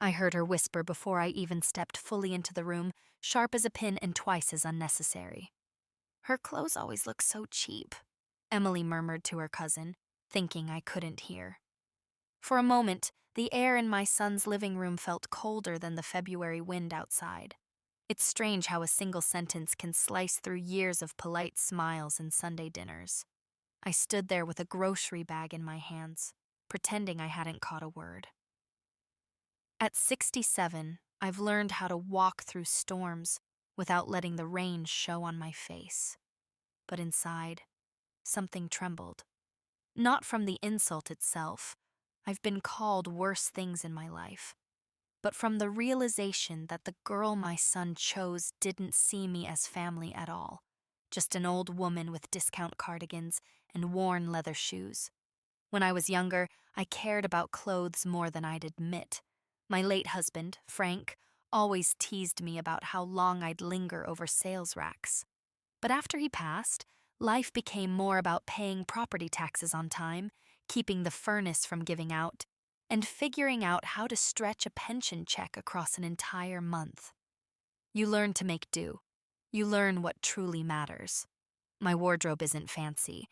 I heard her whisper before I even stepped fully into the room, sharp as a pin and twice as unnecessary. "Her clothes always look so cheap," Emily murmured to her cousin, thinking I couldn't hear. For a moment, the air in my son's living room felt colder than the February wind outside. It's strange how a single sentence can slice through years of polite smiles and Sunday dinners. I stood there with a grocery bag in my hands, pretending I hadn't caught a word. At 67, I've learned how to walk through storms without letting the rain show on my face. But inside, something trembled. Not from the insult itself. I've been called worse things in my life. But from the realization that the girl my son chose didn't see me as family at all. Just an old woman with discount cardigans and worn leather shoes. When I was younger, I cared about clothes more than I'd admit. My late husband, Frank, always teased me about how long I'd linger over sales racks. But after he passed, life became more about paying property taxes on time, keeping the furnace from giving out, and figuring out how to stretch a pension check across an entire month. You learn to make do. You learn what truly matters. My wardrobe isn't fancy,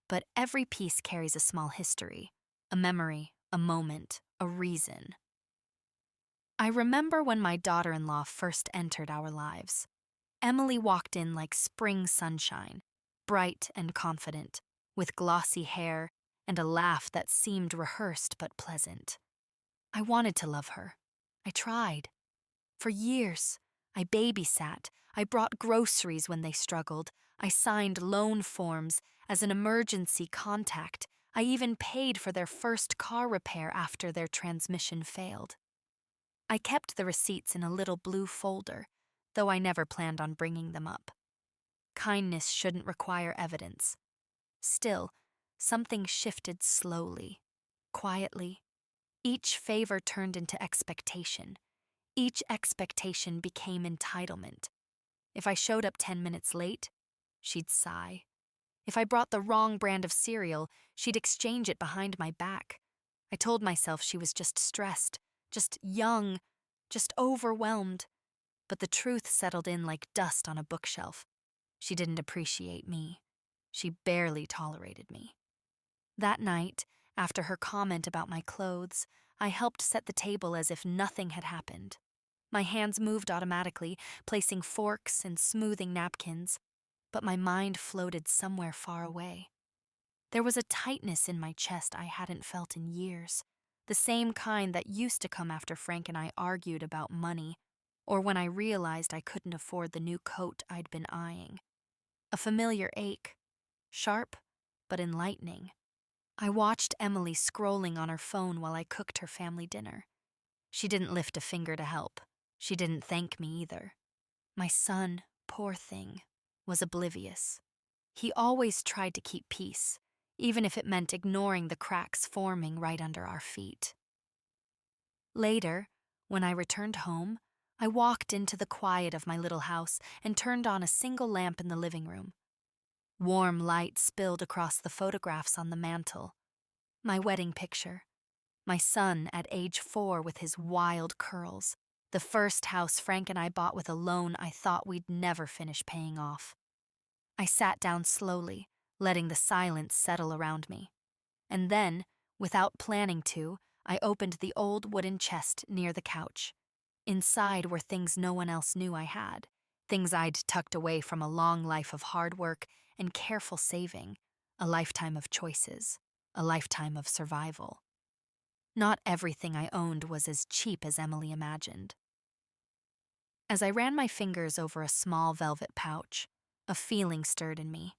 but every piece carries a small history, a memory, a moment, a reason. I remember when my daughter-in-law first entered our lives. Emily walked in like spring sunshine, bright and confident, with glossy hair and a laugh that seemed rehearsed but pleasant. I wanted to love her. I tried. For years, I babysat, I brought groceries when they struggled, I signed loan forms as an emergency contact, I even paid for their first car repair after their transmission failed. I kept the receipts in a little blue folder, though I never planned on bringing them up. Kindness shouldn't require evidence. Still, something shifted slowly, quietly. Each favor turned into expectation. Each expectation became entitlement. If I showed up 10 minutes late, she'd sigh. If I brought the wrong brand of cereal, she'd exchange it behind my back. I told myself she was just stressed, just young, just overwhelmed. But the truth settled in like dust on a bookshelf. She didn't appreciate me. She barely tolerated me. That night, after her comment about my clothes, I helped set the table as if nothing had happened. My hands moved automatically, placing forks and smoothing napkins, but my mind floated somewhere far away. There was a tightness in my chest I hadn't felt in years, the same kind that used to come after Frank and I argued about money, or when I realized I couldn't afford the new coat I'd been eyeing. A familiar ache, sharp but enlightening. I watched Emily scrolling on her phone while I cooked her family dinner. She didn't lift a finger to help. She didn't thank me either. My son, poor thing, was oblivious. He always tried to keep peace, even if it meant ignoring the cracks forming right under our feet. Later, when I returned home, I walked into the quiet of my little house and turned on a single lamp in the living room. Warm light spilled across the photographs on the mantel. My wedding picture. My son at age 4 with his wild curls. The first house Frank and I bought with a loan I thought we'd never finish paying off. I sat down slowly, letting the silence settle around me. And then, without planning to, I opened the old wooden chest near the couch. Inside were things no one else knew I had, things I'd tucked away from a long life of hard work and careful saving, a lifetime of choices, a lifetime of survival. Not everything I owned was as cheap as Emily imagined. As I ran my fingers over a small velvet pouch, a feeling stirred in me.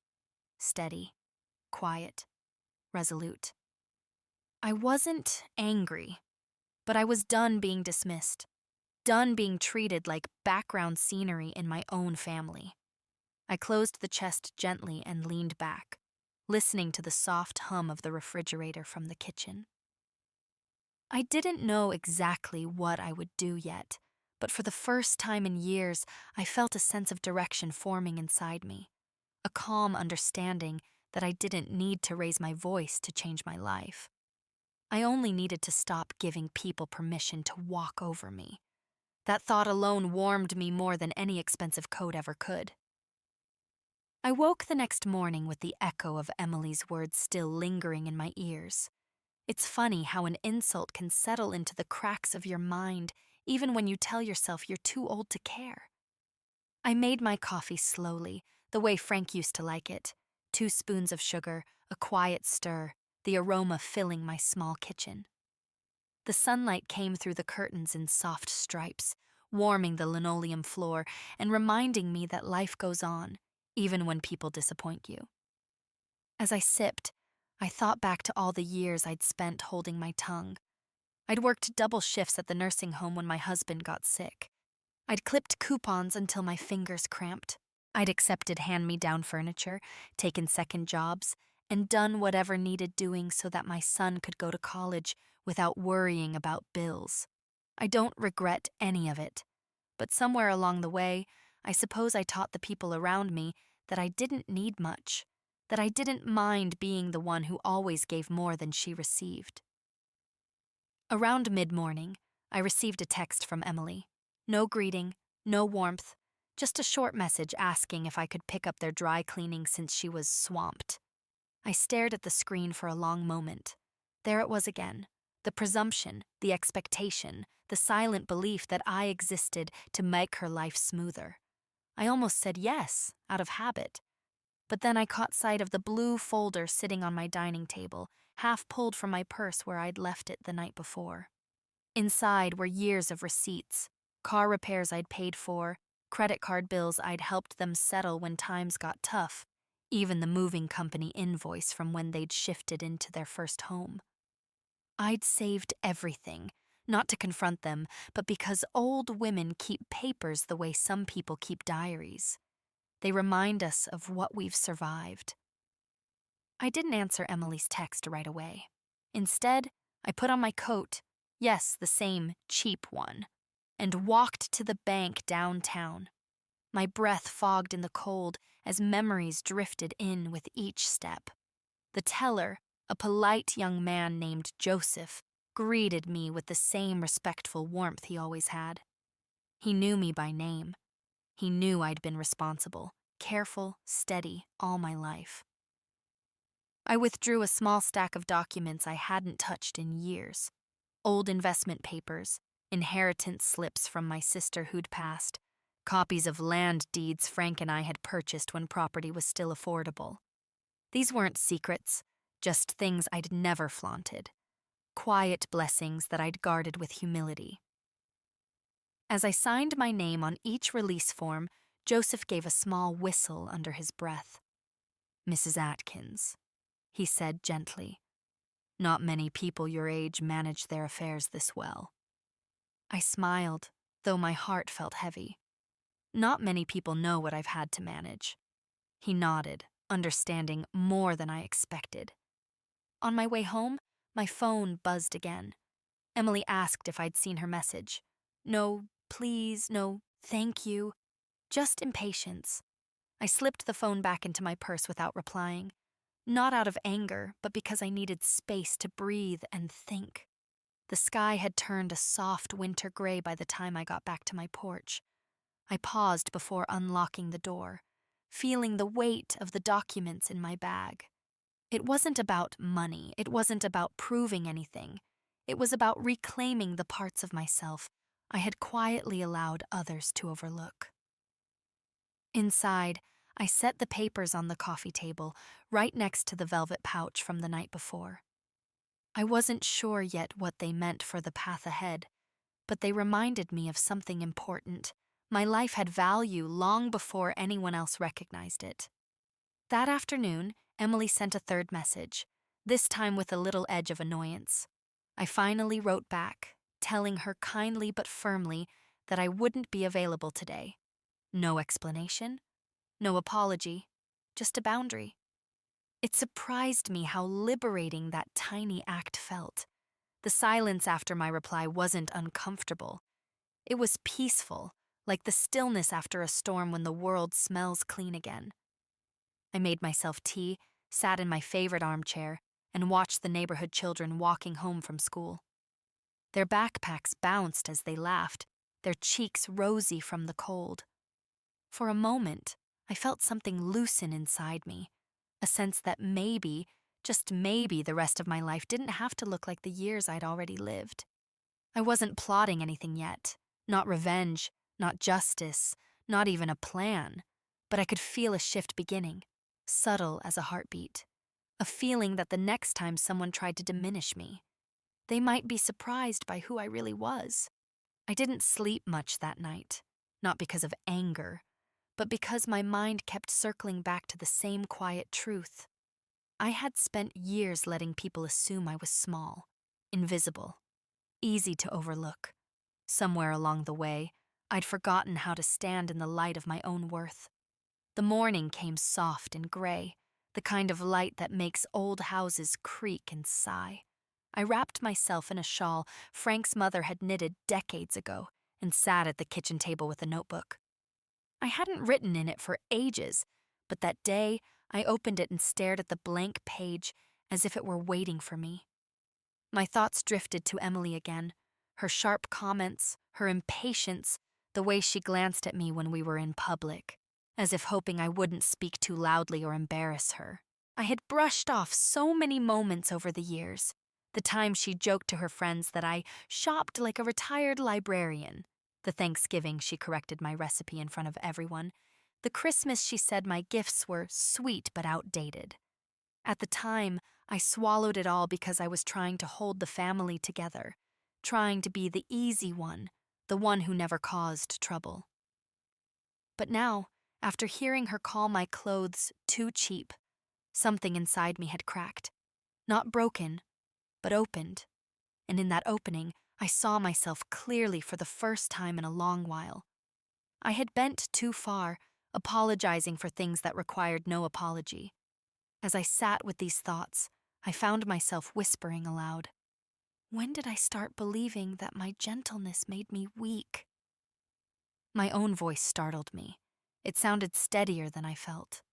Steady, quiet, resolute. I wasn't angry, but I was done being dismissed, done being treated like background scenery in my own family. I closed the chest gently and leaned back, listening to the soft hum of the refrigerator from the kitchen. I didn't know exactly what I would do yet, but for the first time in years, I felt a sense of direction forming inside me, a calm understanding that I didn't need to raise my voice to change my life. I only needed to stop giving people permission to walk over me. That thought alone warmed me more than any expensive coat ever could. I woke the next morning with the echo of Emily's words still lingering in my ears. It's funny how an insult can settle into the cracks of your mind even when you tell yourself you're too old to care. I made my coffee slowly, the way Frank used to like it. 2 spoons of sugar, a quiet stir, the aroma filling my small kitchen. The sunlight came through the curtains in soft stripes, warming the linoleum floor and reminding me that life goes on, even when people disappoint you. As I sipped, I thought back to all the years I'd spent holding my tongue. I'd worked double shifts at the nursing home when my husband got sick. I'd clipped coupons until my fingers cramped. I'd accepted hand-me-down furniture, taken second jobs, and done whatever needed doing so that my son could go to college without worrying about bills. I don't regret any of it, but somewhere along the way, I suppose I taught the people around me that I didn't need much, that I didn't mind being the one who always gave more than she received. Around mid-morning, I received a text from Emily. No greeting, no warmth, just a short message asking if I could pick up their dry cleaning since she was swamped. I stared at the screen for a long moment. There it was again, the presumption, the expectation, the silent belief that I existed to make her life smoother. I almost said yes, out of habit. But then I caught sight of the blue folder sitting on my dining table, half pulled from my purse where I'd left it the night before. Inside were years of receipts, car repairs I'd paid for, credit card bills I'd helped them settle when times got tough, even the moving company invoice from when they'd shifted into their first home. I'd saved everything, not to confront them, but because old women keep papers the way some people keep diaries. They remind us of what we've survived. I didn't answer Emily's text right away. Instead, I put on my coat, yes, the same cheap one, and walked to the bank downtown. My breath fogged in the cold as memories drifted in with each step. The teller, a polite young man named Joseph, greeted me with the same respectful warmth he always had. He knew me by name. He knew I'd been responsible, careful, steady all my life. I withdrew a small stack of documents I hadn't touched in years. Old investment papers, inheritance slips from my sister who'd passed, copies of land deeds Frank and I had purchased when property was still affordable. These weren't secrets, just things I'd never flaunted. Quiet blessings that I'd guarded with humility. As I signed my name on each release form, Joseph gave a small whistle under his breath. "Mrs. Atkins," he said gently. "Not many people your age manage their affairs this well." I smiled, though my heart felt heavy. Not many people know what I've had to manage. He nodded, understanding more than I expected. On my way home, my phone buzzed again. Emily asked if I'd seen her message. No, please, no, thank you. Just impatience. I slipped the phone back into my purse without replying. Not out of anger, but because I needed space to breathe and think. The sky had turned a soft winter gray by the time I got back to my porch. I paused before unlocking the door, feeling the weight of the documents in my bag. It wasn't about money. It wasn't about proving anything. It was about reclaiming the parts of myself I had quietly allowed others to overlook. Inside, I set the papers on the coffee table, right next to the velvet pouch from the night before. I wasn't sure yet what they meant for the path ahead, but they reminded me of something important. My life had value long before anyone else recognized it. That afternoon, Emily sent a third message, this time with a little edge of annoyance. I finally wrote back, telling her kindly but firmly that I wouldn't be available today. No explanation, no apology, just a boundary. It surprised me how liberating that tiny act felt. The silence after my reply wasn't uncomfortable. It was peaceful, like the stillness after a storm when the world smells clean again. I made myself tea, sat in my favorite armchair, and watched the neighborhood children walking home from school. Their backpacks bounced as they laughed, their cheeks rosy from the cold. For a moment, I felt something loosen inside me, a sense that maybe, just maybe, the rest of my life didn't have to look like the years I'd already lived. I wasn't plotting anything yet, not revenge, not justice, not even a plan, but I could feel a shift beginning, subtle as a heartbeat, a feeling that the next time someone tried to diminish me, they might be surprised by who I really was. I didn't sleep much that night, not because of anger, but because my mind kept circling back to the same quiet truth. I had spent years letting people assume I was small, invisible, easy to overlook. Somewhere along the way, I'd forgotten how to stand in the light of my own worth. The morning came soft and gray, the kind of light that makes old houses creak and sigh. I wrapped myself in a shawl Frank's mother had knitted decades ago and sat at the kitchen table with a notebook. I hadn't written in it for ages, but that day I opened it and stared at the blank page as if it were waiting for me. My thoughts drifted to Emily again, her sharp comments, her impatience, the way she glanced at me when we were in public, as if hoping I wouldn't speak too loudly or embarrass her. I had brushed off so many moments over the years. The time she joked to her friends that I shopped like a retired librarian. The Thanksgiving she corrected my recipe in front of everyone. The Christmas she said my gifts were sweet but outdated. At the time, I swallowed it all because I was trying to hold the family together, trying to be the easy one, the one who never caused trouble. But now, after hearing her call my clothes too cheap, something inside me had cracked. Not broken, but opened. And in that opening, I saw myself clearly for the first time in a long while. I had bent too far, apologizing for things that required no apology. As I sat with these thoughts, I found myself whispering aloud, "When did I start believing that my gentleness made me weak?" My own voice startled me. It sounded steadier than I felt.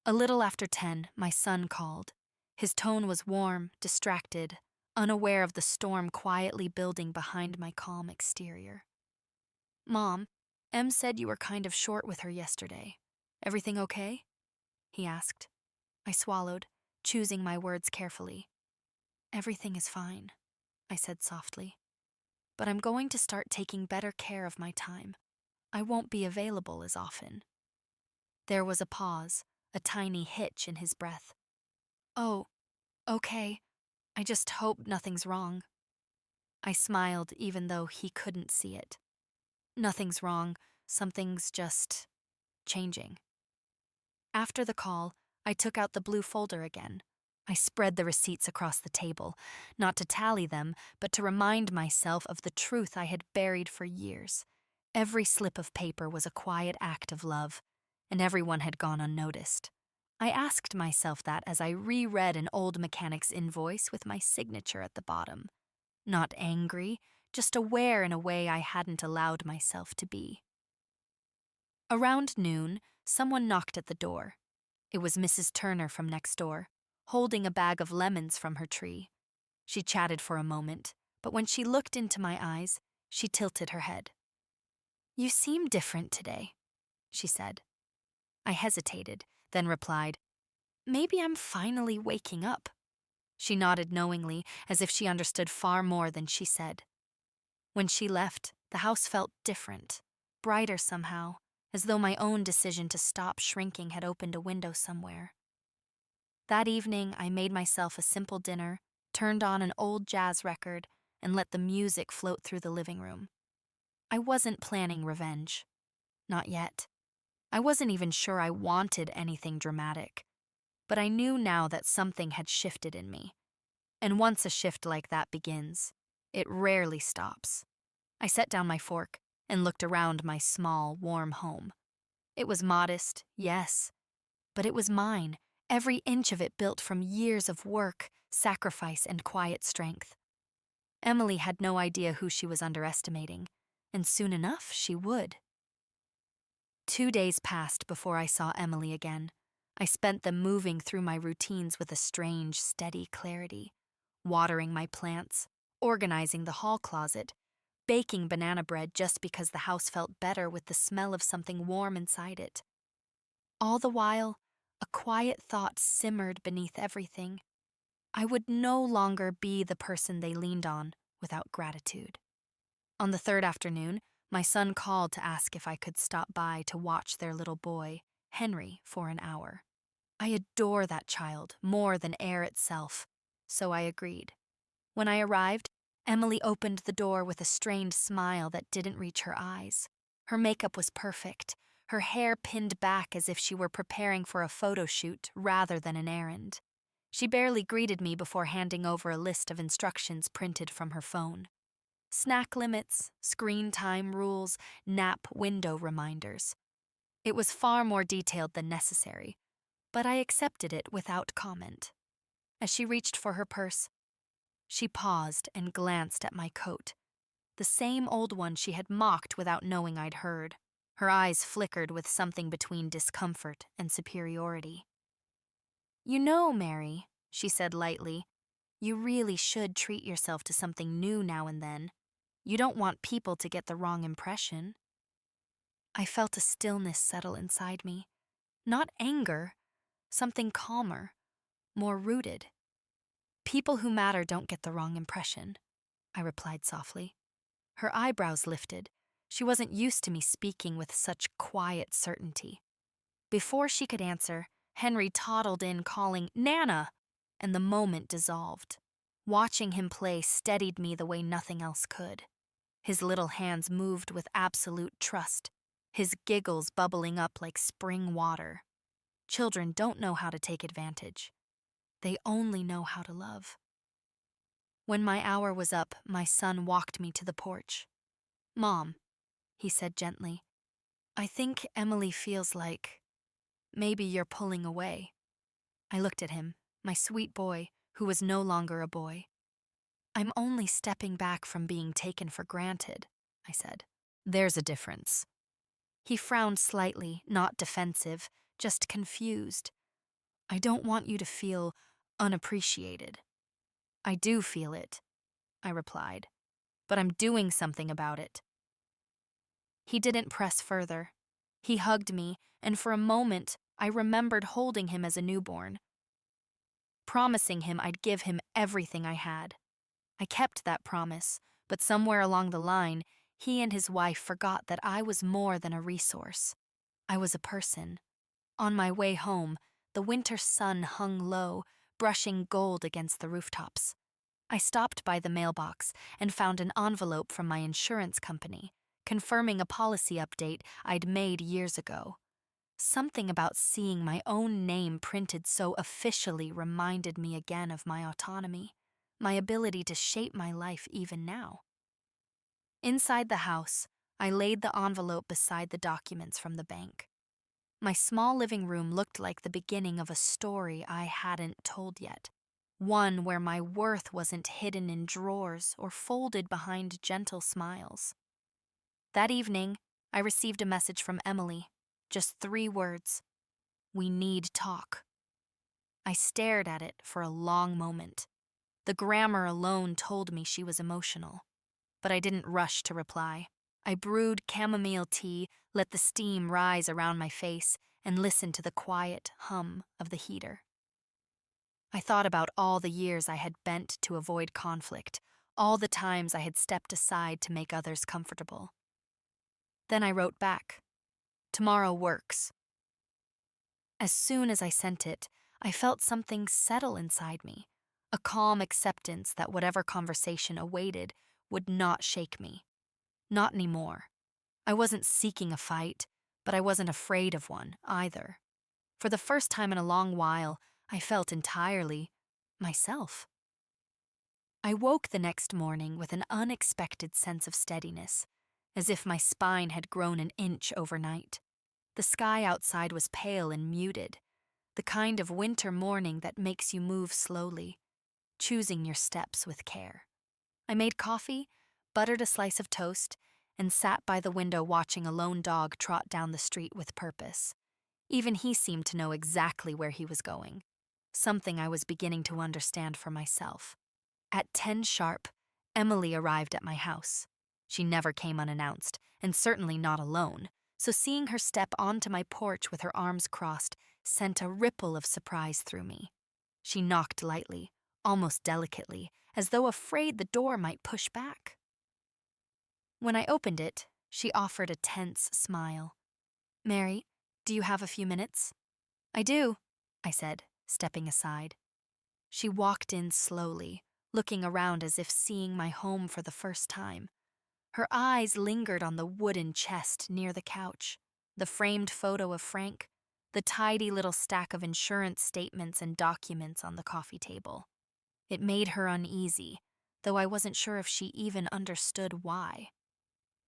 A little after 10, my son called. His tone was warm, distracted, unaware of the storm quietly building behind my calm exterior. "Mom, Em said you were kind of short with her yesterday. Everything okay?" he asked. I swallowed, choosing my words carefully. "Everything is fine," I said softly. "But I'm going to start taking better care of my time. I won't be available as often." There was a pause, a tiny hitch in his breath. "Oh, okay. I just hope nothing's wrong." I smiled even though he couldn't see it. "Nothing's wrong. Something's just changing." After the call, I took out the blue folder again. I spread the receipts across the table, not to tally them, but to remind myself of the truth I had buried for years. Every slip of paper was a quiet act of love, and everyone had gone unnoticed. I asked myself that as I reread an old mechanic's invoice with my signature at the bottom. Not angry, just aware in a way I hadn't allowed myself to be. Around noon, someone knocked at the door. It was Mrs. Turner from next door, holding a bag of lemons from her tree. She chatted for a moment, but when she looked into my eyes, she tilted her head. "You seem different today," she said. I hesitated, then replied, "Maybe I'm finally waking up." She nodded knowingly, as if she understood far more than she said. When she left, the house felt different, brighter somehow, as though my own decision to stop shrinking had opened a window somewhere. That evening, I made myself a simple dinner, turned on an old jazz record, and let the music float through the living room. I wasn't planning revenge. Not yet. I wasn't even sure I wanted anything dramatic. But I knew now that something had shifted in me. And once a shift like that begins, it rarely stops. I set down my fork and looked around my small, warm home. It was modest, yes, but it was mine, every inch of it built from years of work, sacrifice, and quiet strength. Emily had no idea who she was underestimating, and soon enough she would. 2 days passed before I saw Emily again. I spent them moving through my routines with a strange, steady clarity, watering my plants, organizing the hall closet, baking banana bread just because the house felt better with the smell of something warm inside it. All the while, a quiet thought simmered beneath everything. I would no longer be the person they leaned on without gratitude. On the third afternoon, my son called to ask if I could stop by to watch their little boy, Henry, for an hour. I adore that child more than air itself, so I agreed. When I arrived, Emily opened the door with a strained smile that didn't reach her eyes. Her makeup was perfect, her hair pinned back as if she were preparing for a photo shoot rather than an errand. She barely greeted me before handing over a list of instructions printed from her phone. Snack limits, screen time rules, nap window reminders. It was far more detailed than necessary, but I accepted it without comment. As she reached for her purse, she paused and glanced at my coat, the same old one she had mocked without knowing I'd heard. Her eyes flickered with something between discomfort and superiority. "You know, Mary," she said lightly, "you really should treat yourself to something new now and then. You don't want people to get the wrong impression." I felt a stillness settle inside me. Not anger, something calmer, more rooted. "People who matter don't get the wrong impression," I replied softly. Her eyebrows lifted. She wasn't used to me speaking with such quiet certainty. Before she could answer, Henry toddled in calling, "Nana!" and the moment dissolved. Watching him play steadied me the way nothing else could. His little hands moved with absolute trust, his giggles bubbling up like spring water. Children don't know how to take advantage. They only know how to love. When my hour was up, my son walked me to the porch. "Mom," he said gently, "I think Emily feels like maybe you're pulling away." I looked at him, my sweet boy, who was no longer a boy. "I'm only stepping back from being taken for granted," I said. "There's a difference." He frowned slightly, not defensive, just confused. "I don't want you to feel unappreciated." "I do feel it," I replied, "but I'm doing something about it." He didn't press further. He hugged me, and for a moment, I remembered holding him as a newborn, promising him I'd give him everything I had. I kept that promise, but somewhere along the line, he and his wife forgot that I was more than a resource. I was a person. On my way home, the winter sun hung low, brushing gold against the rooftops. I stopped by the mailbox and found an envelope from my insurance company, confirming a policy update I'd made years ago. Something about seeing my own name printed so officially reminded me again of my autonomy, my ability to shape my life even now. Inside the house, I laid the envelope beside the documents from the bank. My small living room looked like the beginning of a story I hadn't told yet, one where my worth wasn't hidden in drawers or folded behind gentle smiles. That evening, I received a message from Emily, just 3 words: "We need talk." I stared at it for a long moment. The grammar alone told me she was emotional, but I didn't rush to reply. I brewed chamomile tea, let the steam rise around my face, and listened to the quiet hum of the heater. I thought about all the years I had bent to avoid conflict, all the times I had stepped aside to make others comfortable. Then I wrote back, "Tomorrow works." As soon as I sent it, I felt something settle inside me, a calm acceptance that whatever conversation awaited would not shake me. Not anymore. I wasn't seeking a fight, but I wasn't afraid of one either. For the first time in a long while, I felt entirely myself. I woke the next morning with an unexpected sense of steadiness, as if my spine had grown an inch overnight. The sky outside was pale and muted, the kind of winter morning that makes you move slowly, choosing your steps with care. I made coffee, buttered a slice of toast, and sat by the window watching a lone dog trot down the street with purpose. Even he seemed to know exactly where he was going, something I was beginning to understand for myself. At 10 sharp, Emily arrived at my house. She never came unannounced, and certainly not alone, so seeing her step onto my porch with her arms crossed sent a ripple of surprise through me. She knocked lightly, almost delicately, as though afraid the door might push back. When I opened it, she offered a tense smile. "Mary, do you have a few minutes?" "I do," I said, stepping aside. She walked in slowly, looking around as if seeing my home for the first time. Her eyes lingered on the wooden chest near the couch, the framed photo of Frank, the tidy little stack of insurance statements and documents on the coffee table. It made her uneasy, though I wasn't sure if she even understood why.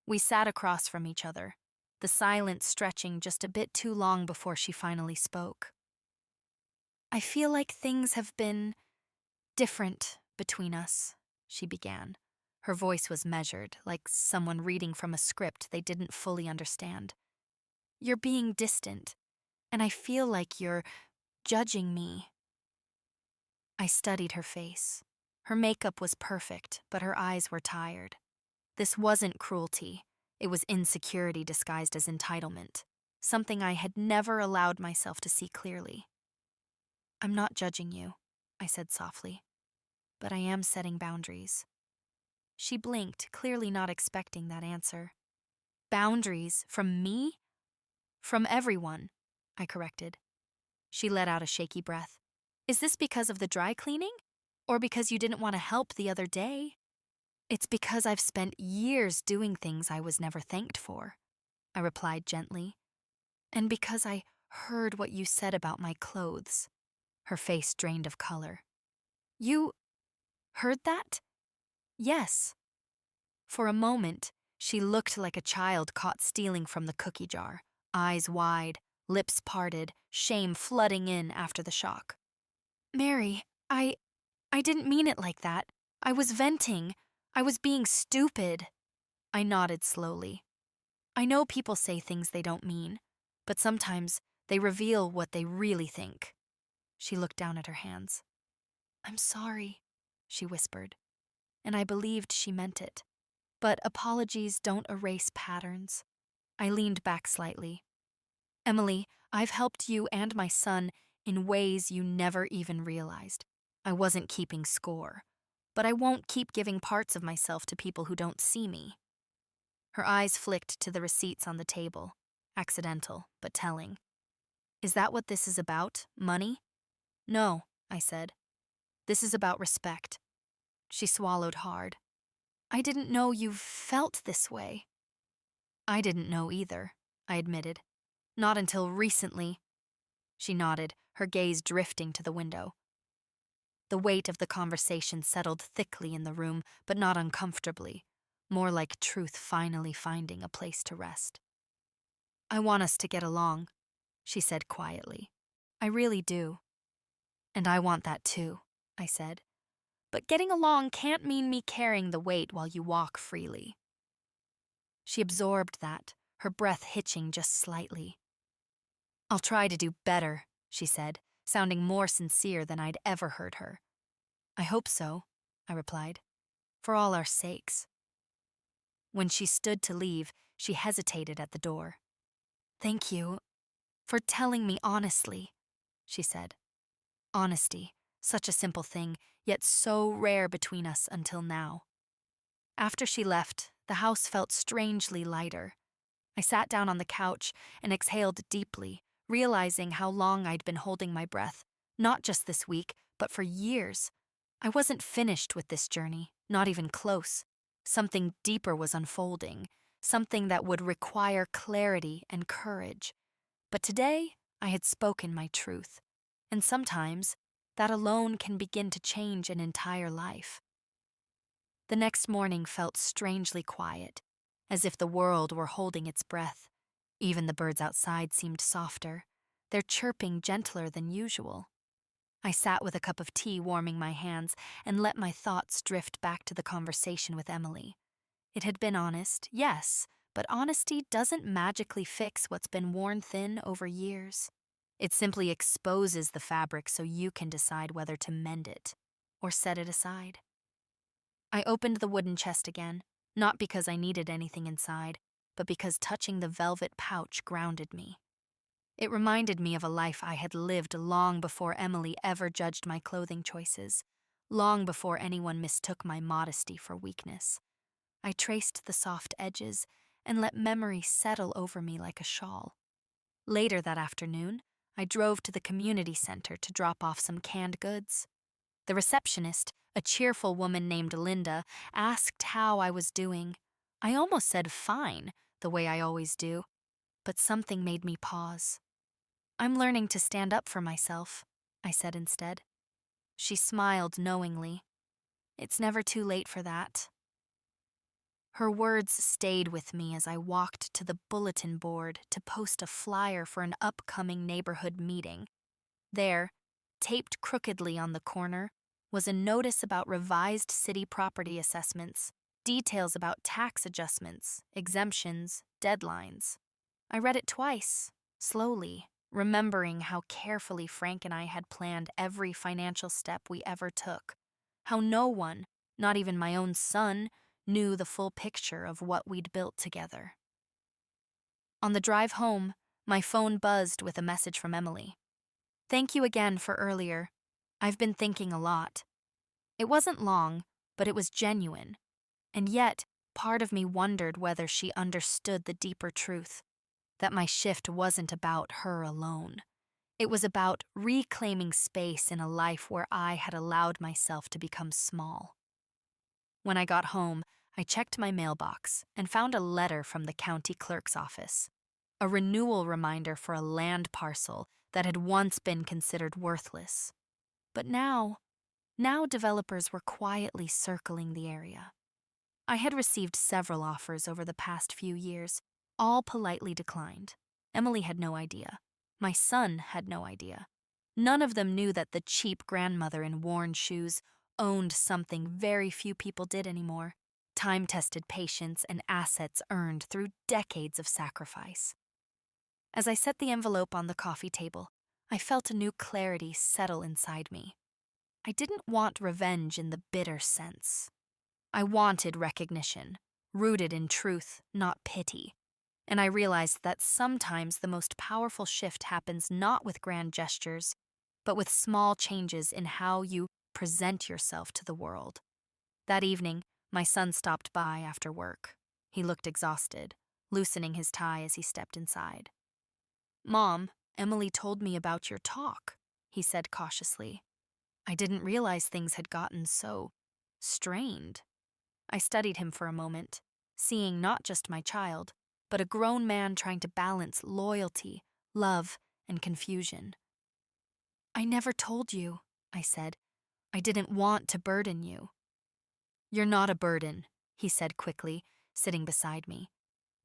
We sat across from each other, the silence stretching just a bit too long before she finally spoke. "I feel like things have been different between us," she began. Her voice was measured, like someone reading from a script they didn't fully understand. "You're being distant, and I feel like you're judging me." I studied her face. Her makeup was perfect, but her eyes were tired. This wasn't cruelty. It was insecurity disguised as entitlement, something I had never allowed myself to see clearly. "I'm not judging you," I said softly, "but I am setting boundaries." She blinked, clearly not expecting that answer. "Boundaries? From me?" "From everyone," I corrected. She let out a shaky breath. "Is this because of the dry cleaning? Or because you didn't want to help the other day?" "It's because I've spent years doing things I was never thanked for," I replied gently. "And because I heard what you said about my clothes." Her face drained of color. "You heard that?" "Yes." For a moment, she looked like a child caught stealing from the cookie jar, eyes wide, lips parted, shame flooding in after the shock. "Mary, I didn't mean it like that. I was venting. I was being stupid." I nodded slowly. "I know people say things they don't mean, but sometimes they reveal what they really think." She looked down at her hands. "I'm sorry," she whispered, and I believed she meant it. But apologies don't erase patterns. I leaned back slightly. "Emily, I've helped you and my son in ways you never even realized. I wasn't keeping score, but I won't keep giving parts of myself to people who don't see me." Her eyes flicked to the receipts on the table, accidental but telling. "Is that what this is about, money?" "No," I said. "This is about respect." She swallowed hard. "I didn't know you felt this way." "I didn't know either," I admitted. "Not until recently." She nodded, her gaze drifting to the window. The weight of the conversation settled thickly in the room, but not uncomfortably, more like truth finally finding a place to rest. "I want us to get along," she said quietly. "I really do." "And I want that too," I said. "But getting along can't mean me carrying the weight while you walk freely." She absorbed that, her breath hitching just slightly. "I'll try to do better," she said, sounding more sincere than I'd ever heard her. "I hope so," I replied, "for all our sakes." When she stood to leave, she hesitated at the door. "Thank you for telling me honestly," she said. Honesty, such a simple thing, yet so rare between us until now. After she left, the house felt strangely lighter. I sat down on the couch and exhaled deeply, realizing how long I'd been holding my breath, not just this week, but for years. I wasn't finished with this journey, not even close. Something deeper was unfolding, something that would require clarity and courage. But today, I had spoken my truth, and sometimes that alone can begin to change an entire life. The next morning felt strangely quiet, as if the world were holding its breath. Even the birds outside seemed softer, their chirping gentler than usual. I sat with a cup of tea warming my hands and let my thoughts drift back to the conversation with Emily. It had been honest, yes, but honesty doesn't magically fix what's been worn thin over years. It simply exposes the fabric so you can decide whether to mend it or set it aside. I opened the wooden chest again, not because I needed anything inside, but because touching the velvet pouch grounded me. It reminded me of a life I had lived long before Emily ever judged my clothing choices, long before anyone mistook my modesty for weakness. I traced the soft edges and let memory settle over me like a shawl. Later that afternoon, I drove to the community center to drop off some canned goods. The receptionist, a cheerful woman named Linda, asked how I was doing. I almost said fine, the way I always do, but something made me pause. I'm learning to stand up for myself, I said instead. She smiled knowingly. It's never too late for that. Her words stayed with me as I walked to the bulletin board to post a flyer for an upcoming neighborhood meeting. There, taped crookedly on the corner, was a notice about revised city property assessments, details about tax adjustments, exemptions, deadlines. I read it twice, slowly, remembering how carefully Frank and I had planned every financial step we ever took, how no one, not even my own son, knew the full picture of what we'd built together. On the drive home, my phone buzzed with a message from Emily. Thank you again for earlier. I've been thinking a lot. It wasn't long, but it was genuine. And yet, part of me wondered whether she understood the deeper truth, that my shift wasn't about her alone. It was about reclaiming space in a life where I had allowed myself to become small. When I got home, I checked my mailbox and found a letter from the county clerk's office, a renewal reminder for a land parcel that had once been considered worthless. But now developers were quietly circling the area. I had received several offers over the past few years, all politely declined. Emily had no idea. My son had no idea. None of them knew that the cheap grandmother in worn shoes owned something very few people did anymore: time-tested patience and assets earned through decades of sacrifice. As I set the envelope on the coffee table, I felt a new clarity settle inside me. I didn't want revenge in the bitter sense. I wanted recognition, rooted in truth, not pity. And I realized that sometimes the most powerful shift happens not with grand gestures, but with small changes in how you present yourself to the world. That evening, my son stopped by after work. He looked exhausted, loosening his tie as he stepped inside. "Mom, Emily told me about your talk," he said cautiously. I didn't realize things had gotten so strained. I studied him for a moment, seeing not just my child, but a grown man trying to balance loyalty, love, and confusion. "I never told you," I said. "I didn't want to burden you." "You're not a burden," he said quickly, sitting beside me.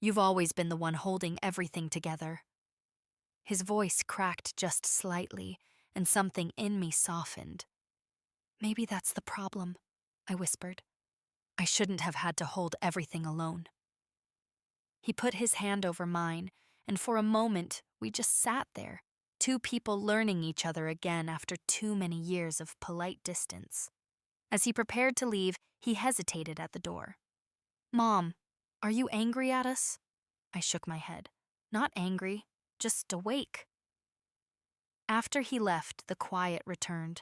"You've always been the one holding everything together." His voice cracked just slightly, and something in me softened. "Maybe that's the problem," I whispered. "I shouldn't have had to hold everything alone." He put his hand over mine, and for a moment, we just sat there, two people learning each other again after too many years of polite distance. As he prepared to leave, he hesitated at the door. "Mom, are you angry at us?" I shook my head. "Not angry, just awake." After he left, the quiet returned,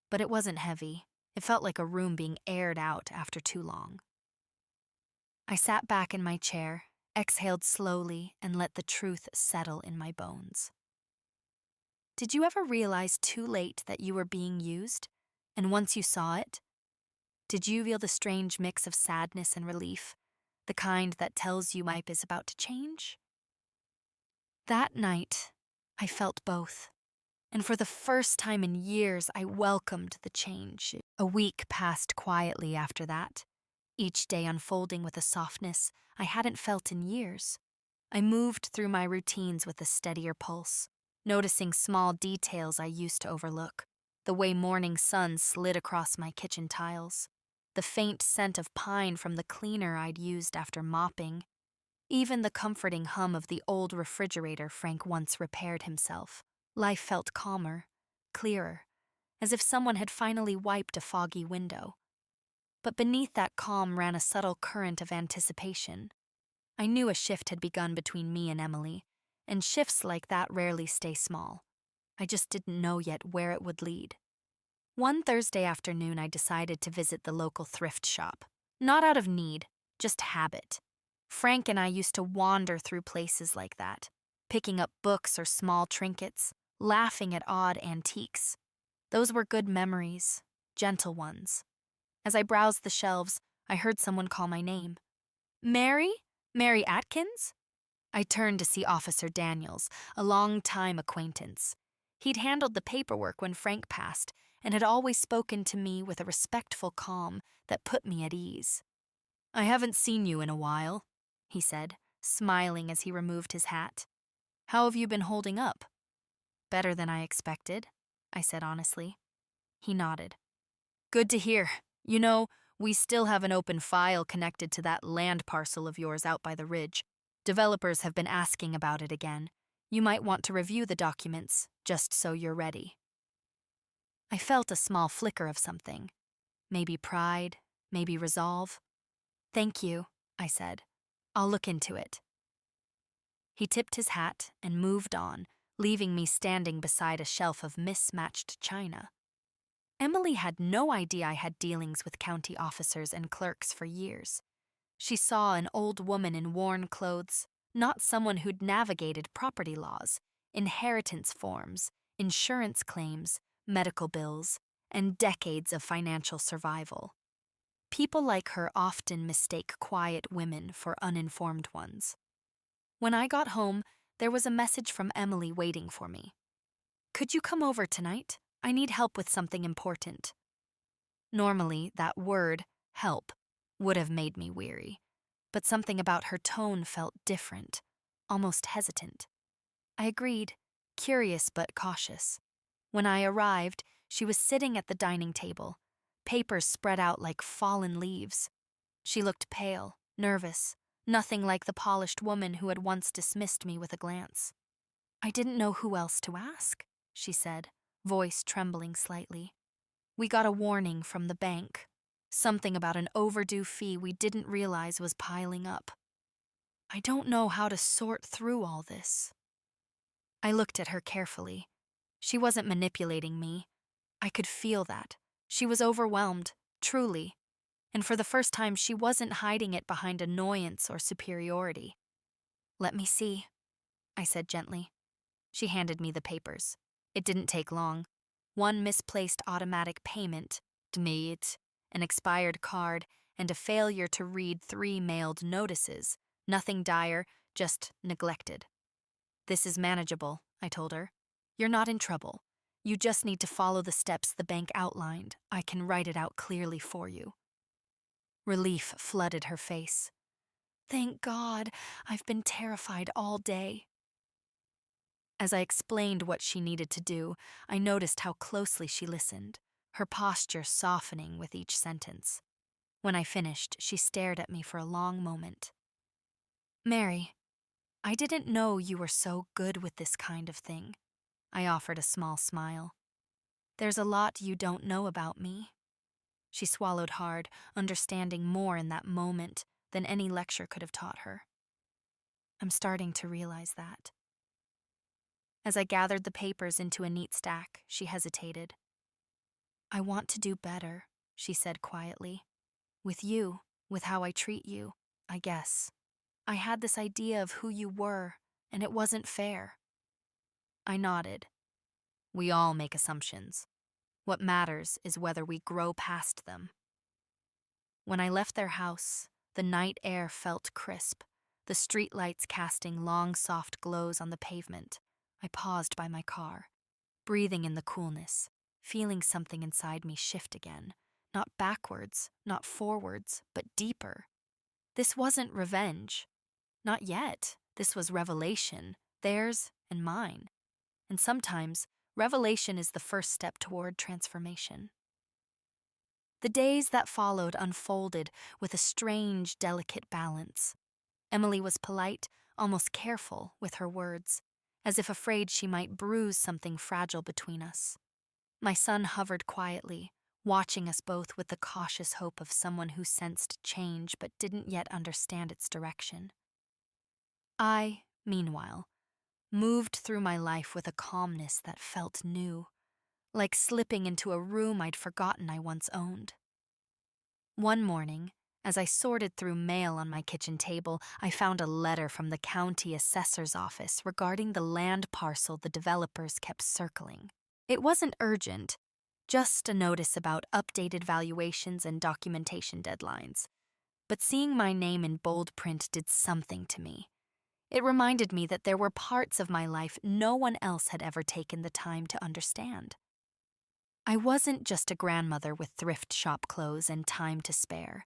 but it wasn't heavy. It felt like a room being aired out after too long. I sat back in my chair, exhaled slowly, and let the truth settle in my bones. Did you ever realize too late that you were being used? And once you saw it, did you feel the strange mix of sadness and relief, the kind that tells you life is about to change? That night, I felt both. And for the first time in years, I welcomed the change. A week passed quietly after that, each day unfolding with a softness I hadn't felt in years. I moved through my routines with a steadier pulse, noticing small details I used to overlook: the way morning sun slid across my kitchen tiles, the faint scent of pine from the cleaner I'd used after mopping, Even the comforting hum of the old refrigerator Frank once repaired himself. Life felt calmer, clearer, as if someone had finally wiped a foggy window. But beneath that calm ran a subtle current of anticipation. I knew a shift had begun between me and Emily, and shifts like that rarely stay small. I just didn't know yet where it would lead. One Thursday afternoon, I decided to visit the local thrift shop. Not out of need, just habit. Frank and I used to wander through places like that, picking up books or small trinkets, laughing at odd antiques. Those were good memories, gentle ones. As I browsed the shelves, I heard someone call my name. Mary? Mary Atkins? I turned to see Officer Daniels, a long-time acquaintance. He'd handled the paperwork when Frank passed and had always spoken to me with a respectful calm that put me at ease. I haven't seen you in a while, he said, smiling as he removed his hat. How have you been holding up? Better than I expected, I said honestly. He nodded. Good to hear. You know, we still have an open file connected to that land parcel of yours out by the ridge. Developers have been asking about it again. You might want to review the documents, just so you're ready. I felt a small flicker of something. Maybe pride, maybe resolve. Thank you, I said. I'll look into it. He tipped his hat and moved on, leaving me standing beside a shelf of mismatched china. Emily had no idea I had dealings with county officers and clerks for years. She saw an old woman in worn clothes, not someone who'd navigated property laws, inheritance forms, insurance claims, medical bills, and decades of financial survival. People like her often mistake quiet women for uninformed ones. When I got home, there was a message from Emily waiting for me. Could you come over tonight? I need help with something important. Normally, that word, help, would have made me weary, but something about her tone felt different, almost hesitant. I agreed, curious but cautious. When I arrived, she was sitting at the dining table, papers spread out like fallen leaves. She looked pale, nervous, nothing like the polished woman who had once dismissed me with a glance. I didn't know who else to ask, she said, voice trembling slightly. We got a warning from the bank. Something about an overdue fee we didn't realize was piling up. I don't know how to sort through all this. I looked at her carefully. She wasn't manipulating me. I could feel that. She was overwhelmed, truly. And for the first time, she wasn't hiding it behind annoyance or superiority. Let me see, I said gently. She handed me the papers. It didn't take long. One misplaced automatic payment, dmit, an expired card, and a failure to read 3 mailed notices. Nothing dire, just neglected. This is manageable, I told her. You're not in trouble. You just need to follow the steps the bank outlined. I can write it out clearly for you. Relief flooded her face. Thank God, I've been terrified all day. As I explained what she needed to do, I noticed how closely she listened, her posture softening with each sentence. When I finished, she stared at me for a long moment. Mary, I didn't know you were so good with this kind of thing. I offered a small smile. There's a lot you don't know about me. She swallowed hard, understanding more in that moment than any lecture could have taught her. I'm starting to realize that. As I gathered the papers into a neat stack, she hesitated. I want to do better, she said quietly. With you, with how I treat you, I guess. I had this idea of who you were, and it wasn't fair. I nodded. We all make assumptions. What matters is whether we grow past them. When I left their house, the night air felt crisp, the streetlights casting long, soft glows on the pavement. I paused by my car, breathing in the coolness, feeling something inside me shift again. Not backwards, not forwards, but deeper. This wasn't revenge. Not yet. This was revelation, theirs and mine. And sometimes, revelation is the first step toward transformation. The days that followed unfolded with a strange, delicate balance. Emily was polite, almost careful with her words, as if afraid she might bruise something fragile between us. My son hovered quietly, watching us both with the cautious hope of someone who sensed change but didn't yet understand its direction. I, meanwhile, moved through my life with a calmness that felt new, like slipping into a room I'd forgotten I once owned. One morning, as I sorted through mail on my kitchen table, I found a letter from the county assessor's office regarding the land parcel the developers kept circling. It wasn't urgent, just a notice about updated valuations and documentation deadlines. But seeing my name in bold print did something to me. It reminded me that there were parts of my life no one else had ever taken the time to understand. I wasn't just a grandmother with thrift shop clothes and time to spare.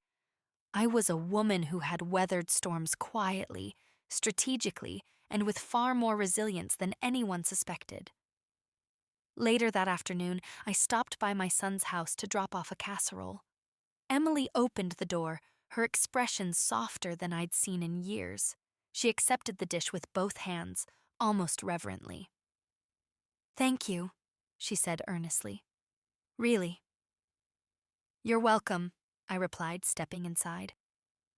I was a woman who had weathered storms quietly, strategically, and with far more resilience than anyone suspected. Later that afternoon, I stopped by my son's house to drop off a casserole. Emily opened the door, her expression softer than I'd seen in years. She accepted the dish with both hands, almost reverently. "Thank you," she said earnestly. "Really." "You're welcome," I replied, stepping inside.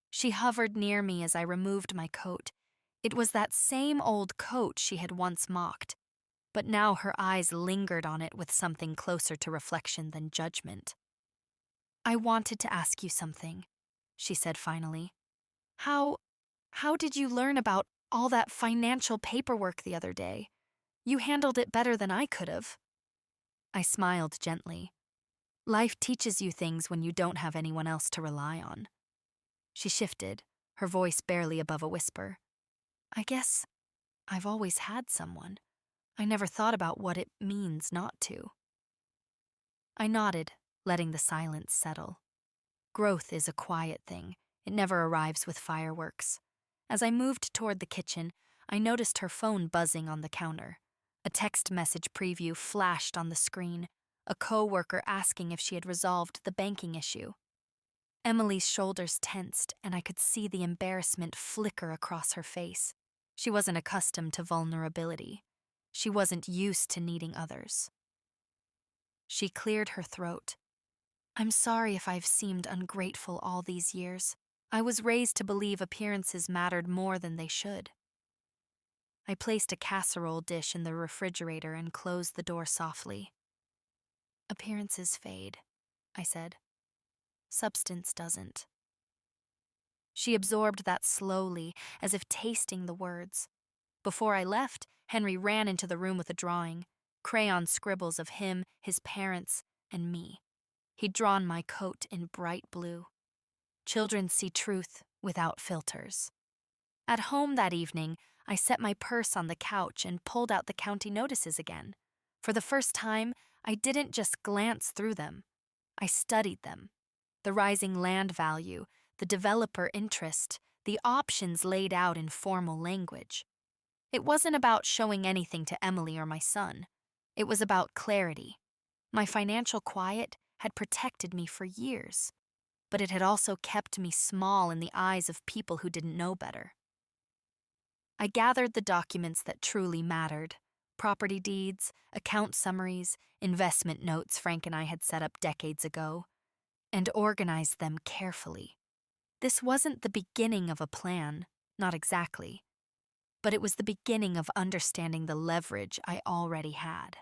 She hovered near me as I removed my coat. It was that same old coat she had once mocked, but now her eyes lingered on it with something closer to reflection than judgment. "I wanted to ask you something," she said finally. How did you learn about all that financial paperwork the other day? You handled it better than I could have." I smiled gently. Life teaches you things when you don't have anyone else to rely on. She shifted, her voice barely above a whisper. "I guess I've always had someone. I never thought about what it means not to." I nodded, letting the silence settle. Growth is a quiet thing. It never arrives with fireworks. As I moved toward the kitchen, I noticed her phone buzzing on the counter. A text message preview flashed on the screen, a coworker asking if she had resolved the banking issue. Emily's shoulders tensed, and I could see the embarrassment flicker across her face. She wasn't accustomed to vulnerability. She wasn't used to needing others. She cleared her throat. "I'm sorry if I've seemed ungrateful all these years. I was raised to believe appearances mattered more than they should." I placed a casserole dish in the refrigerator and closed the door softly. "Appearances fade," I said. "Substance doesn't." She absorbed that slowly, as if tasting the words. Before I left, Henry ran into the room with a drawing, crayon scribbles of him, his parents, and me. He'd drawn my coat in bright blue. Children see truth without filters. At home that evening, I set my purse on the couch and pulled out the county notices again. For the first time, I didn't just glance through them. I studied them. The rising land value, the developer interest, the options laid out in formal language. It wasn't about showing anything to Emily or my son. It was about clarity. My financial quiet had protected me for years, but it had also kept me small in the eyes of people who didn't know better. I gathered the documents that truly mattered: property deeds, account summaries, investment notes Frank and I had set up decades ago, and organized them carefully. This wasn't the beginning of a plan, not exactly, but it was the beginning of understanding the leverage I already had.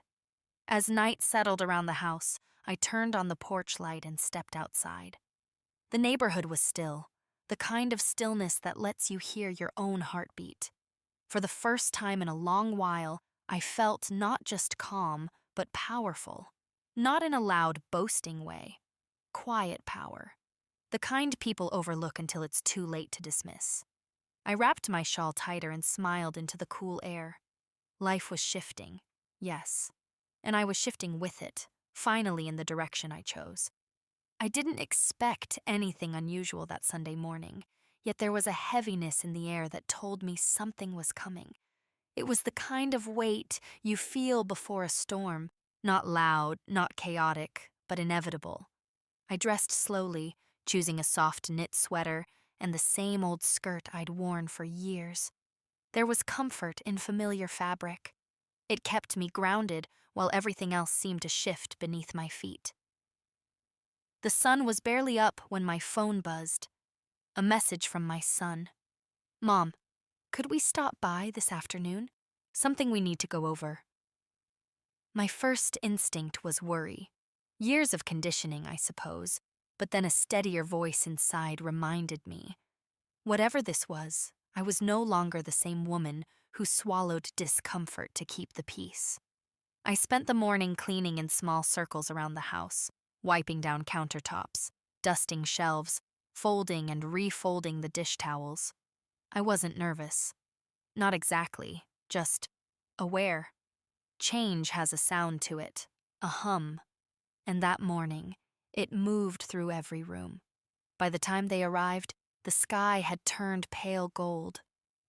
As night settled around the house, I turned on the porch light and stepped outside. The neighborhood was still, the kind of stillness that lets you hear your own heartbeat. For the first time in a long while, I felt not just calm, but powerful. Not in a loud, boasting way. Quiet power. The kind people overlook until it's too late to dismiss. I wrapped my shawl tighter and smiled into the cool air. Life was shifting, yes. And I was shifting with it, finally in the direction I chose. I didn't expect anything unusual that Sunday morning, yet there was a heaviness in the air that told me something was coming. It was the kind of weight you feel before a storm, not loud, not chaotic, but inevitable. I dressed slowly, choosing a soft knit sweater, and the same old skirt I'd worn for years. There was comfort in familiar fabric. It kept me grounded while everything else seemed to shift beneath my feet. The sun was barely up when my phone buzzed. A message from my son. "Mom, could we stop by this afternoon? Something we need to go over." My first instinct was worry. Years of conditioning, I suppose, but then a steadier voice inside reminded me. Whatever this was, I was no longer the same woman who swallowed discomfort to keep the peace. I spent the morning cleaning in small circles around the house, wiping down countertops, dusting shelves, folding and refolding the dish towels. I wasn't nervous. Not exactly, just aware. Change has a sound to it, a hum. And that morning, it moved through every room. By the time they arrived, the sky had turned pale gold.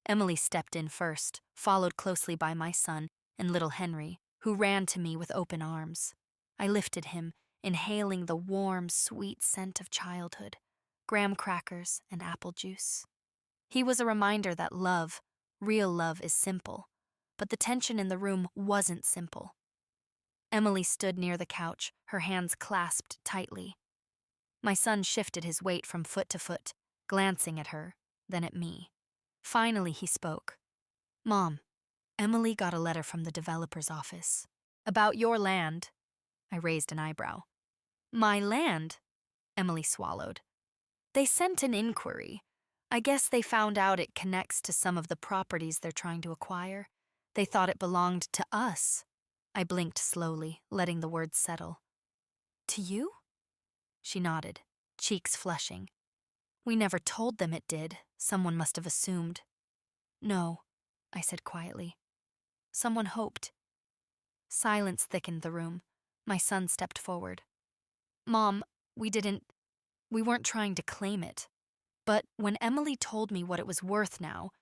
Emily stepped in first, followed closely by my son and little Henry, who ran to me with open arms. I lifted him, inhaling the warm, sweet scent of childhood, graham crackers and apple juice. He was a reminder that love, real love, is simple, but the tension in the room wasn't simple. Emily stood near the couch, her hands clasped tightly. My son shifted his weight from foot to foot, glancing at her, then at me. Finally, he spoke. "Mom, Emily got a letter from the developer's office. About your land." I raised an eyebrow. "My land?" Emily swallowed. "They sent an inquiry. I guess they found out it connects to some of the properties they're trying to acquire. They thought it belonged to us." I blinked slowly, letting the words settle. "To you?" She nodded, cheeks flushing. "We never told them it did. Someone must have assumed." "No," I said quietly. "Someone hoped." Silence thickened the room. My son stepped forward. "Mom, we weren't trying to claim it. But when Emily told me what it was worth now,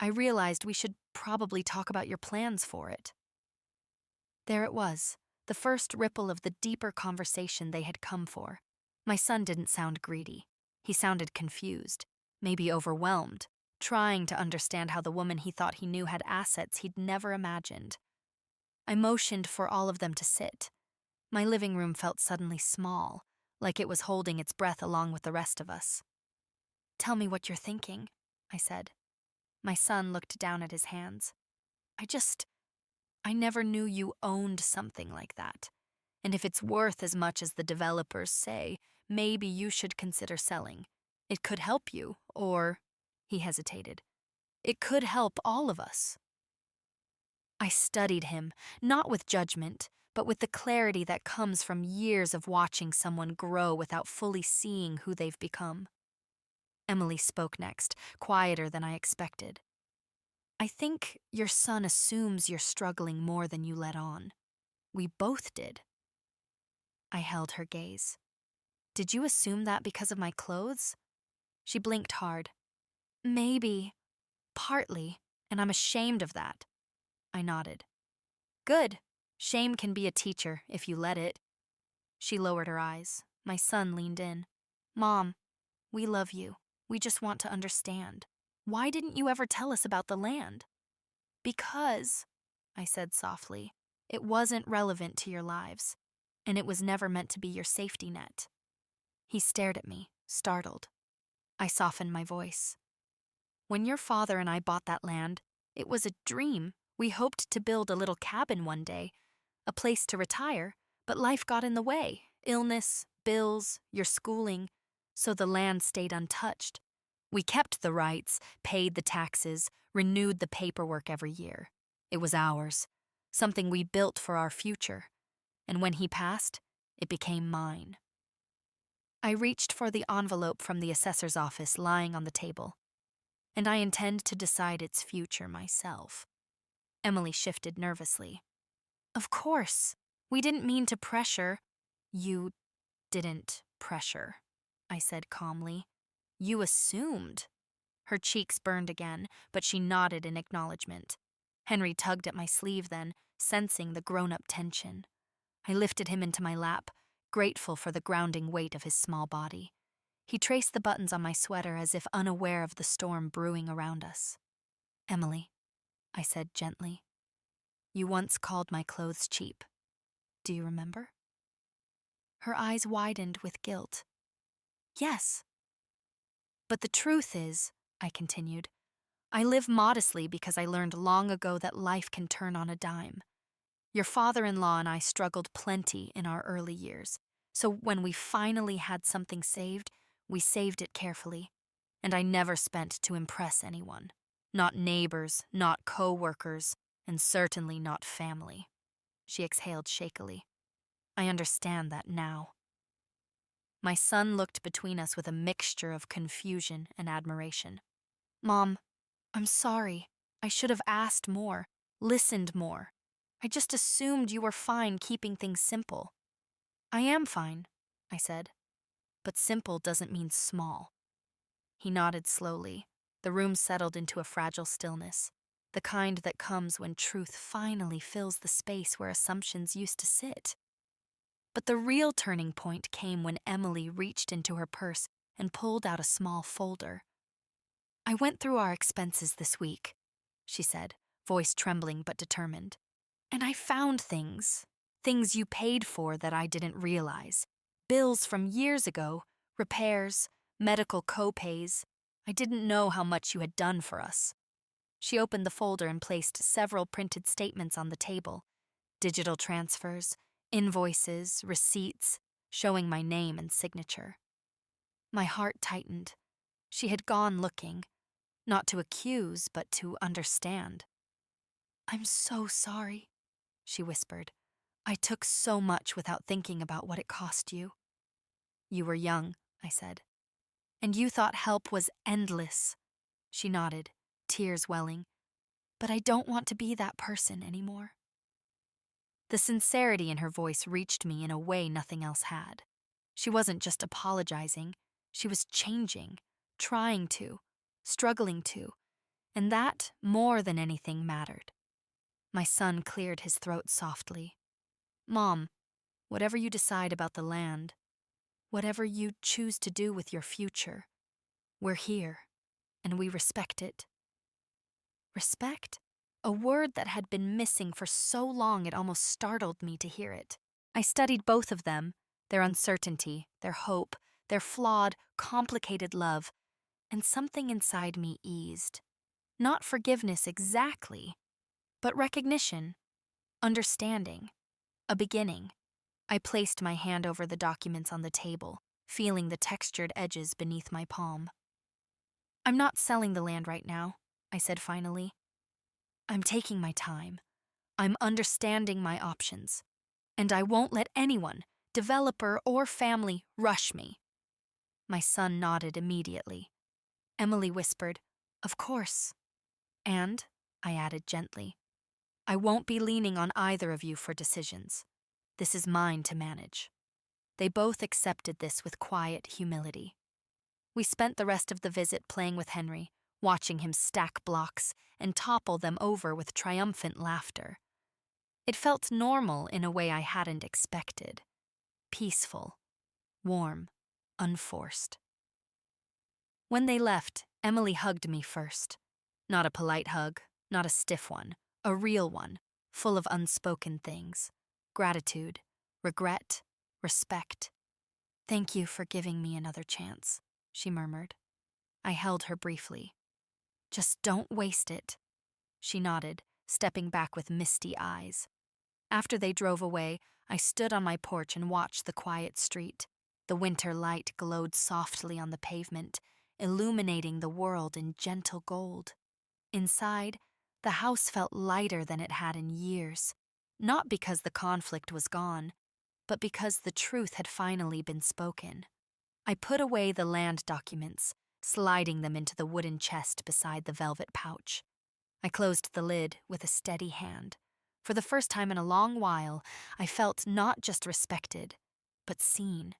I realized we should probably talk about your plans for it." There it was, the first ripple of the deeper conversation they had come for. My son didn't sound greedy. He sounded confused, maybe overwhelmed, trying to understand how the woman he thought he knew had assets he'd never imagined. I motioned for all of them to sit. My living room felt suddenly small, like it was holding its breath along with the rest of us. "Tell me what you're thinking," I said. My son looked down at his hands. I never knew you owned something like that. And if it's worth as much as the developers say, maybe you should consider selling. It could help you, or," he hesitated, "it could help all of us." I studied him, not with judgment, but with the clarity that comes from years of watching someone grow without fully seeing who they've become. Emily spoke next, quieter than I expected. "I think your son assumes you're struggling more than you let on. We both did." I held her gaze. "Did you assume that because of my clothes?" She blinked hard. "Maybe. Partly, and I'm ashamed of that." I nodded. "Good. Shame can be a teacher if you let it." She lowered her eyes. My son leaned in. "Mom, we love you. We just want to understand. Why didn't you ever tell us about the land?" "Because," I said softly, "it wasn't relevant to your lives, and it was never meant to be your safety net." He stared at me, startled. I softened my voice. "When your father and I bought that land, it was a dream. We hoped to build a little cabin one day, a place to retire, but life got in the way. Illness, bills, your schooling, so the land stayed untouched. We kept the rights, paid the taxes, renewed the paperwork every year. It was ours, something we built for our future. And when he passed, it became mine." I reached for the envelope from the assessor's office lying on the table. "And I intend to decide its future myself." Emily shifted nervously. "Of course. We didn't mean to pressure." "You didn't pressure," I said calmly. "You assumed." Her cheeks burned again, but she nodded in acknowledgement. Henry tugged at my sleeve then, sensing the grown-up tension. I lifted him into my lap, grateful for the grounding weight of his small body. He traced the buttons on my sweater as if unaware of the storm brewing around us. "Emily," I said gently, "you once called my clothes cheap. Do you remember?" Her eyes widened with guilt. "Yes." "But the truth is," I continued, "I live modestly because I learned long ago that life can turn on a dime. Your father-in-law and I struggled plenty in our early years, so when we finally had something saved, we saved it carefully, and I never spent to impress anyone. Not neighbors, not co-workers, and certainly not family." She exhaled shakily. "I understand that now." My son looked between us with a mixture of confusion and admiration. "Mom, I'm sorry. I should have asked more, listened more. I just assumed you were fine keeping things simple." "I am fine," I said, "but simple doesn't mean small." He nodded slowly. The room settled into a fragile stillness, the kind that comes when truth finally fills the space where assumptions used to sit. But the real turning point came when Emily reached into her purse and pulled out a small folder. "I went through our expenses this week," she said, voice trembling but determined. "And I found things you paid for that I didn't realize. Bills from years ago, repairs, medical co-pays. I didn't know how much you had done for us." She opened the folder and placed several printed statements on the table. Digital transfers, invoices, receipts, showing my name and signature. My heart tightened. She had gone looking, not to accuse, but to understand. "I'm so sorry," she whispered. "I took so much without thinking about what it cost you." "You were young," I said. "And you thought help was endless." She nodded, tears welling. "But I don't want to be that person anymore." The sincerity in her voice reached me in a way nothing else had. She wasn't just apologizing, she was changing, trying to, struggling to, and that, more than anything, mattered. My son cleared his throat softly. "Mom, whatever you decide about the land, whatever you choose to do with your future, we're here, and we respect it." Respect? A word that had been missing for so long it almost startled me to hear it. I studied both of them, their uncertainty, their hope, their flawed, complicated love, and something inside me eased. Not forgiveness exactly, but recognition, understanding, a beginning. I placed my hand over the documents on the table, feeling the textured edges beneath my palm. "I'm not selling the land right now," I said finally. "I'm taking my time. I'm understanding my options. And I won't let anyone, developer or family, rush me." My son nodded immediately. Emily whispered, "Of course." "And," I added gently, "I won't be leaning on either of you for decisions. This is mine to manage." They both accepted this with quiet humility. We spent the rest of the visit playing with Henry, watching him stack blocks and topple them over with triumphant laughter. It felt normal in a way I hadn't expected. Peaceful, warm, unforced. When they left, Emily hugged me first. Not a polite hug, not a stiff one, a real one, full of unspoken things. Gratitude, regret, respect. "Thank you for giving me another chance," she murmured. I held her briefly. "Just don't waste it." She nodded, stepping back with misty eyes. After they drove away, I stood on my porch and watched the quiet street. The winter light glowed softly on the pavement, illuminating the world in gentle gold. Inside, the house felt lighter than it had in years, not because the conflict was gone, but because the truth had finally been spoken. I put away the land documents, sliding them into the wooden chest beside the velvet pouch. I closed the lid with a steady hand. For the first time in a long while, I felt not just respected, but seen.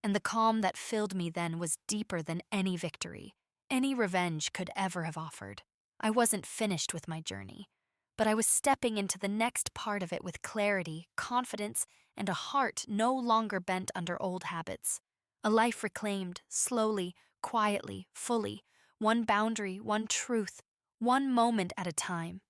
And the calm that filled me then was deeper than any victory, any revenge could ever have offered. I wasn't finished with my journey, but I was stepping into the next part of it with clarity, confidence, and a heart no longer bent under old habits. A life reclaimed, slowly, quietly, fully, one boundary, one truth, one moment at a time.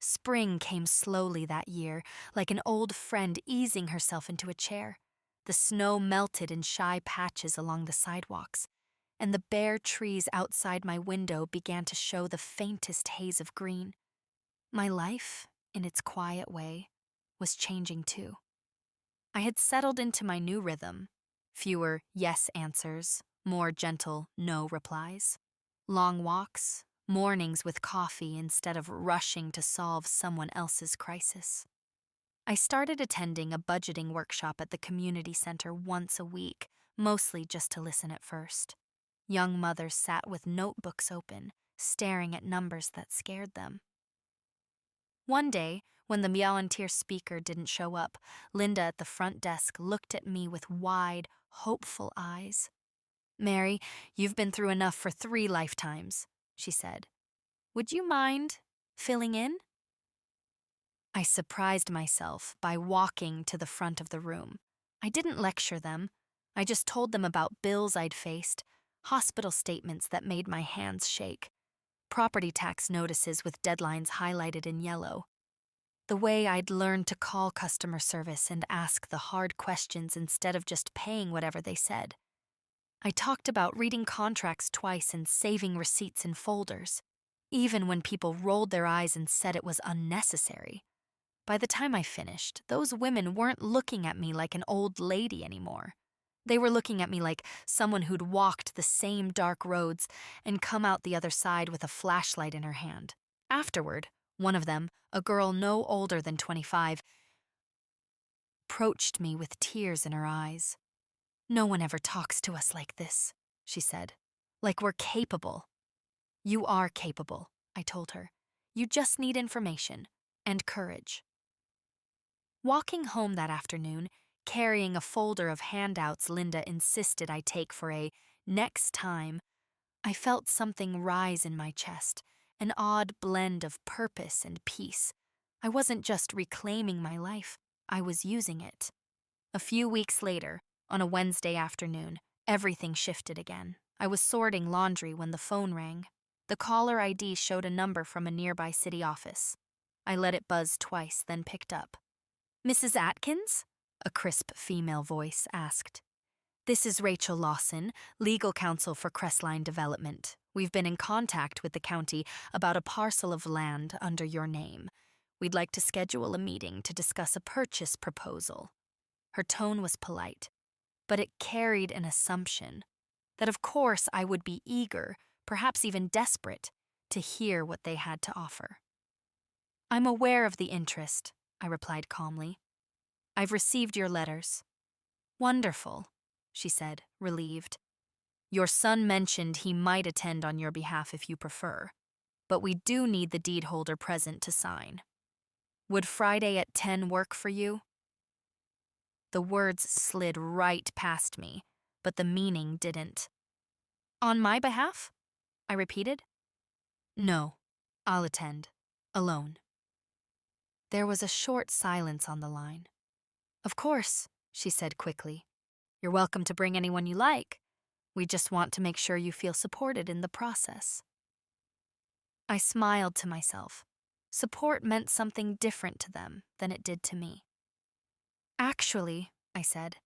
Spring came slowly that year, like an old friend easing herself into a chair. The snow melted in shy patches along the sidewalks, and the bare trees outside my window began to show the faintest haze of green. My life, in its quiet way, was changing too. I had settled into my new rhythm. Fewer yes answers, more gentle no replies. Long walks, mornings with coffee instead of rushing to solve someone else's crisis. I started attending a budgeting workshop at the community center once a week, mostly just to listen at first. Young mothers sat with notebooks open, staring at numbers that scared them. One day, when the volunteer speaker didn't show up, Linda at the front desk looked at me with wide, hopeful eyes. "Mary, you've been through enough for 3 lifetimes," she said. "Would you mind filling in?" I surprised myself by walking to the front of the room. I didn't lecture them. I just told them about bills I'd faced, hospital statements that made my hands shake, property tax notices with deadlines highlighted in yellow, the way I'd learned to call customer service and ask the hard questions instead of just paying whatever they said. I talked about reading contracts twice and saving receipts in folders, even when people rolled their eyes and said it was unnecessary. By the time I finished, those women weren't looking at me like an old lady anymore. They were looking at me like someone who'd walked the same dark roads and come out the other side with a flashlight in her hand. Afterward, one of them, a girl no older than 25, approached me with tears in her eyes. "No one ever talks to us like this," she said. "Like we're capable." "You are capable," I told her. "You just need information and courage." Walking home that afternoon, carrying a folder of handouts Linda insisted I take for a next time, I felt something rise in my chest, an odd blend of purpose and peace. I wasn't just reclaiming my life, I was using it. A few weeks later, on a Wednesday afternoon, everything shifted again. I was sorting laundry when the phone rang. The caller ID showed a number from a nearby city office. I let it buzz twice, then picked up. "Mrs. Atkins?" a crisp female voice asked. "This is Rachel Lawson, legal counsel for Crestline Development. We've been in contact with the county about a parcel of land under your name. We'd like to schedule a meeting to discuss a purchase proposal." Her tone was polite, but it carried an assumption that of course I would be eager, perhaps even desperate, to hear what they had to offer. "I'm aware of the interest," I replied calmly. "I've received your letters." "Wonderful," she said, relieved. "Your son mentioned he might attend on your behalf if you prefer, but we do need the deed holder present to sign. Would Friday at 10 work for you?" The words slid right past me, but the meaning didn't. "On my behalf?" I repeated. "No, I'll attend. Alone." There was a short silence on the line. "Of course," she said quickly. "You're welcome to bring anyone you like. We just want to make sure you feel supported in the process." I smiled to myself. Support meant something different to them than it did to me. "Actually," I said,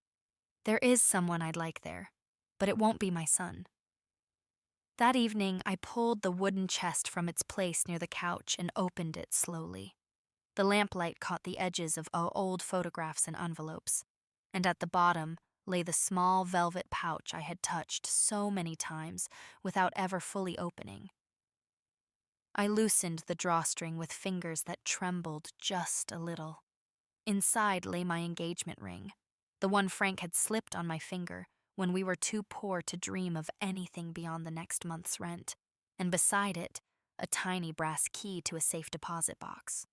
"there is someone I'd like there, but it won't be my son." That evening, I pulled the wooden chest from its place near the couch and opened it slowly. The lamplight caught the edges of old photographs and envelopes, and at the bottom lay the small velvet pouch I had touched so many times without ever fully opening. I loosened the drawstring with fingers that trembled just a little. Inside lay my engagement ring, the one Frank had slipped on my finger when we were too poor to dream of anything beyond the next month's rent, and beside it, a tiny brass key to a safe deposit box.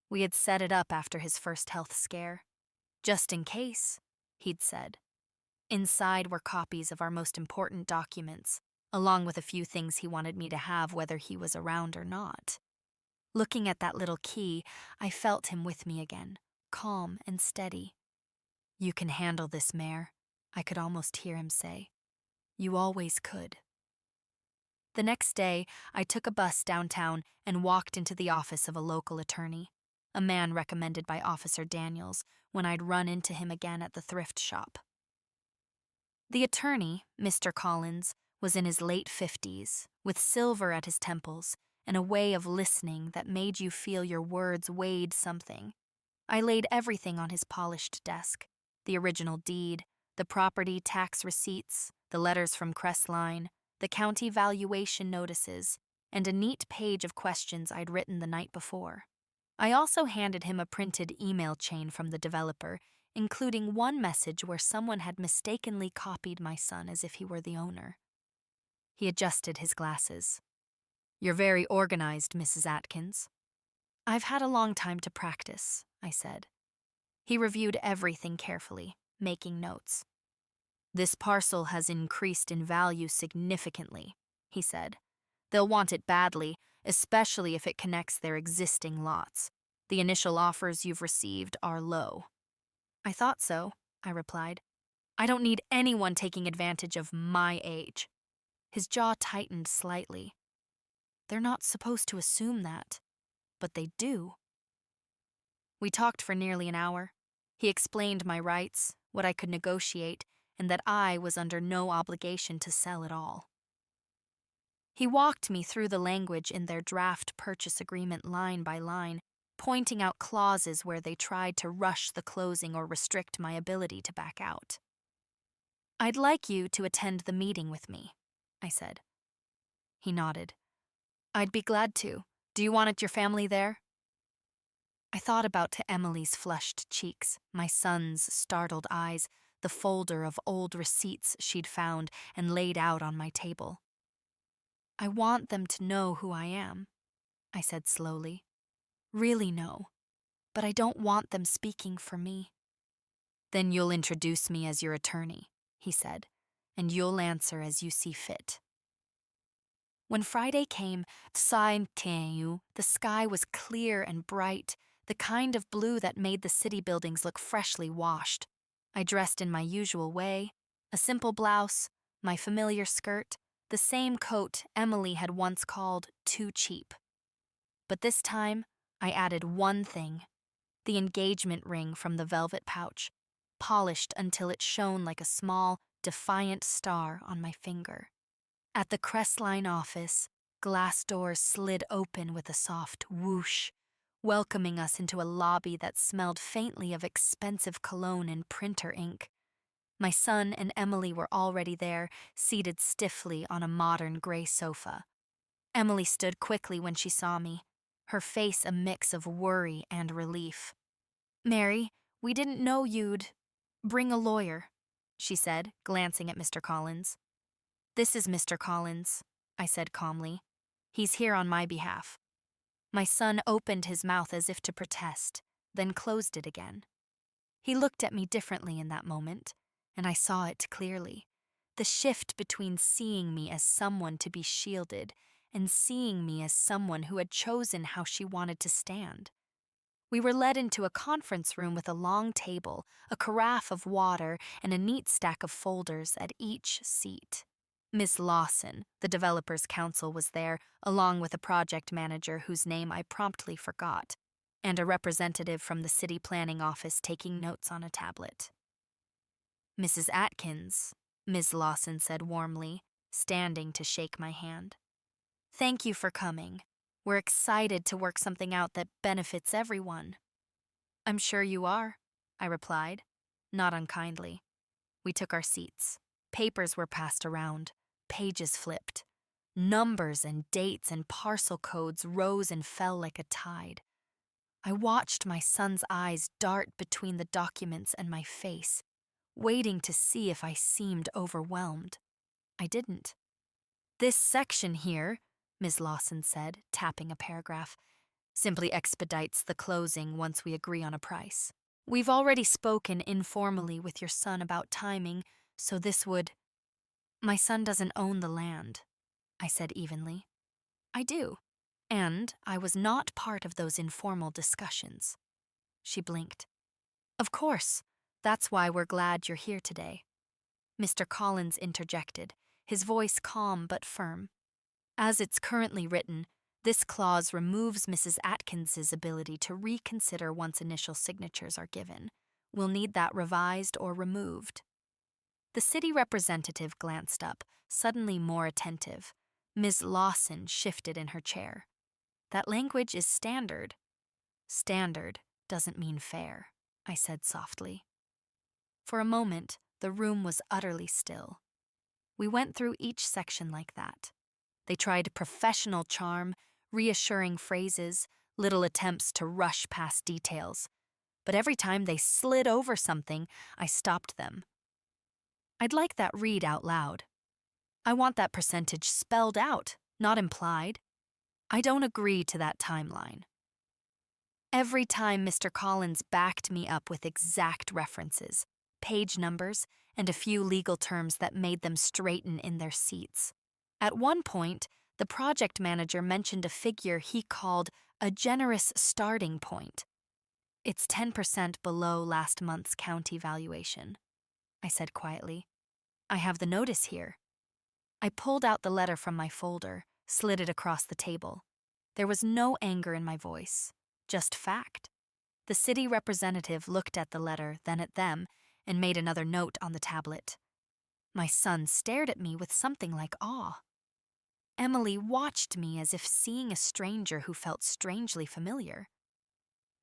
We had set it up after his first health scare. "Just in case," he'd said. Inside were copies of our most important documents, along with a few things he wanted me to have whether he was around or not. Looking at that little key, I felt him with me again, calm and steady. "You can handle this, Mare," I could almost hear him say. You always could. The next day, I took a bus downtown and walked into the office of a local attorney, a man recommended by Officer Daniels when I'd run into him again at the thrift shop. The attorney, Mr. Collins, was in his late 50s, with silver at his temples and a way of listening that made you feel your words weighed something. I laid everything on his polished desk: the original deed, the property tax receipts, the letters from Crestline, the county valuation notices, and a neat page of questions I'd written the night before. I also handed him a printed email chain from the developer, including one message where someone had mistakenly copied my son as if he were the owner. He adjusted his glasses. You're very organized, Mrs. Atkins. I've had a long time to practice, I said. He reviewed everything carefully, making notes. This parcel has increased in value significantly, he said. They'll want it badly, especially if it connects their existing lots. The initial offers you've received are low. I thought so, I replied. I don't need anyone taking advantage of my age. His jaw tightened slightly. They're not supposed to assume that, but they do. We talked for nearly an hour. He explained my rights, what I could negotiate, and that I was under no obligation to sell at all. He walked me through the language in their draft purchase agreement line by line, pointing out clauses where they tried to rush the closing or restrict my ability to back out. I'd like you to attend the meeting with me, I said. He nodded. I'd be glad to. Do you want your family there? I thought about to Emily's flushed cheeks, my son's startled eyes, the folder of old receipts she'd found and laid out on my table. I want them to know who I am, I said slowly. Really know, but I don't want them speaking for me. Then you'll introduce me as your attorney, he said, and you'll answer as you see fit. When Friday came, the sky was clear and bright, the kind of blue that made the city buildings look freshly washed. I dressed in my usual way, a simple blouse, my familiar skirt, the same coat Emily had once called too cheap. But this time, I added one thing: the engagement ring from the velvet pouch, polished until it shone like a small, defiant star on my finger. At the Crestline office, glass doors slid open with a soft whoosh, welcoming us into a lobby that smelled faintly of expensive cologne and printer ink. My son and Emily were already there, seated stiffly on a modern gray sofa. Emily stood quickly when she saw me, her face a mix of worry and relief. Mary, we didn't know you'd bring a lawyer, she said, glancing at Mr. Collins. This is Mr. Collins, I said calmly. He's here on my behalf. My son opened his mouth as if to protest, then closed it again. He looked at me differently in that moment, and I saw it clearly. The shift between seeing me as someone to be shielded and seeing me as someone who had chosen how she wanted to stand. We were led into a conference room with a long table, a carafe of water, and a neat stack of folders at each seat. Miss Lawson, the developer's counsel, was there, along with a project manager whose name I promptly forgot, and a representative from the city planning office taking notes on a tablet. Mrs. Atkins, Ms. Lawson said warmly, standing to shake my hand. Thank you for coming. We're excited to work something out that benefits everyone. I'm sure you are, I replied, not unkindly. We took our seats. Papers were passed around, pages flipped. Numbers and dates and parcel codes rose and fell like a tide. I watched my son's eyes dart between the documents and my face, waiting to see if I seemed overwhelmed. I didn't. This section here, Ms. Lawson said, tapping a paragraph, simply expedites the closing once we agree on a price. We've already spoken informally with your son about timing, so this would... My son doesn't own the land, I said evenly. I do, and I was not part of those informal discussions. She blinked. Of course, that's why we're glad you're here today. Mr. Collins interjected, his voice calm but firm. As it's currently written, this clause removes Mrs. Atkins's ability to reconsider once initial signatures are given. We'll need that revised or removed. The city representative glanced up, suddenly more attentive. Ms. Lawson shifted in her chair. That language is standard. Standard doesn't mean fair, I said softly. For a moment, the room was utterly still. We went through each section like that. They tried professional charm, reassuring phrases, little attempts to rush past details. But every time they slid over something, I stopped them. I'd like that read out loud. I want that percentage spelled out, not implied. I don't agree to that timeline. Every time Mr. Collins backed me up with exact references, page numbers, and a few legal terms that made them straighten in their seats. At one point, the project manager mentioned a figure he called a generous starting point. It's 10% below last month's county valuation, I said quietly. I have the notice here. I pulled out the letter from my folder, slid it across the table. There was no anger in my voice, just fact. The city representative looked at the letter, then at them, and made another note on the tablet. My son stared at me with something like awe. Emily watched me as if seeing a stranger who felt strangely familiar.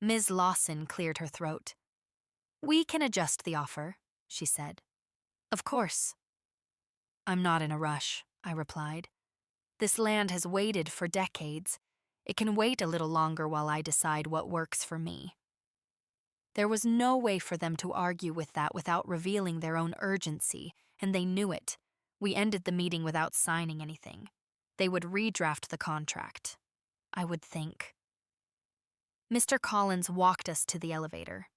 Ms. Lawson cleared her throat. We can adjust the offer, she said. Of course. I'm not in a rush, I replied. This land has waited for decades. It can wait a little longer while I decide what works for me. There was no way for them to argue with that without revealing their own urgency, and they knew it. We ended the meeting without signing anything. They would redraft the contract, I would think. Mr. Collins walked us to the elevator.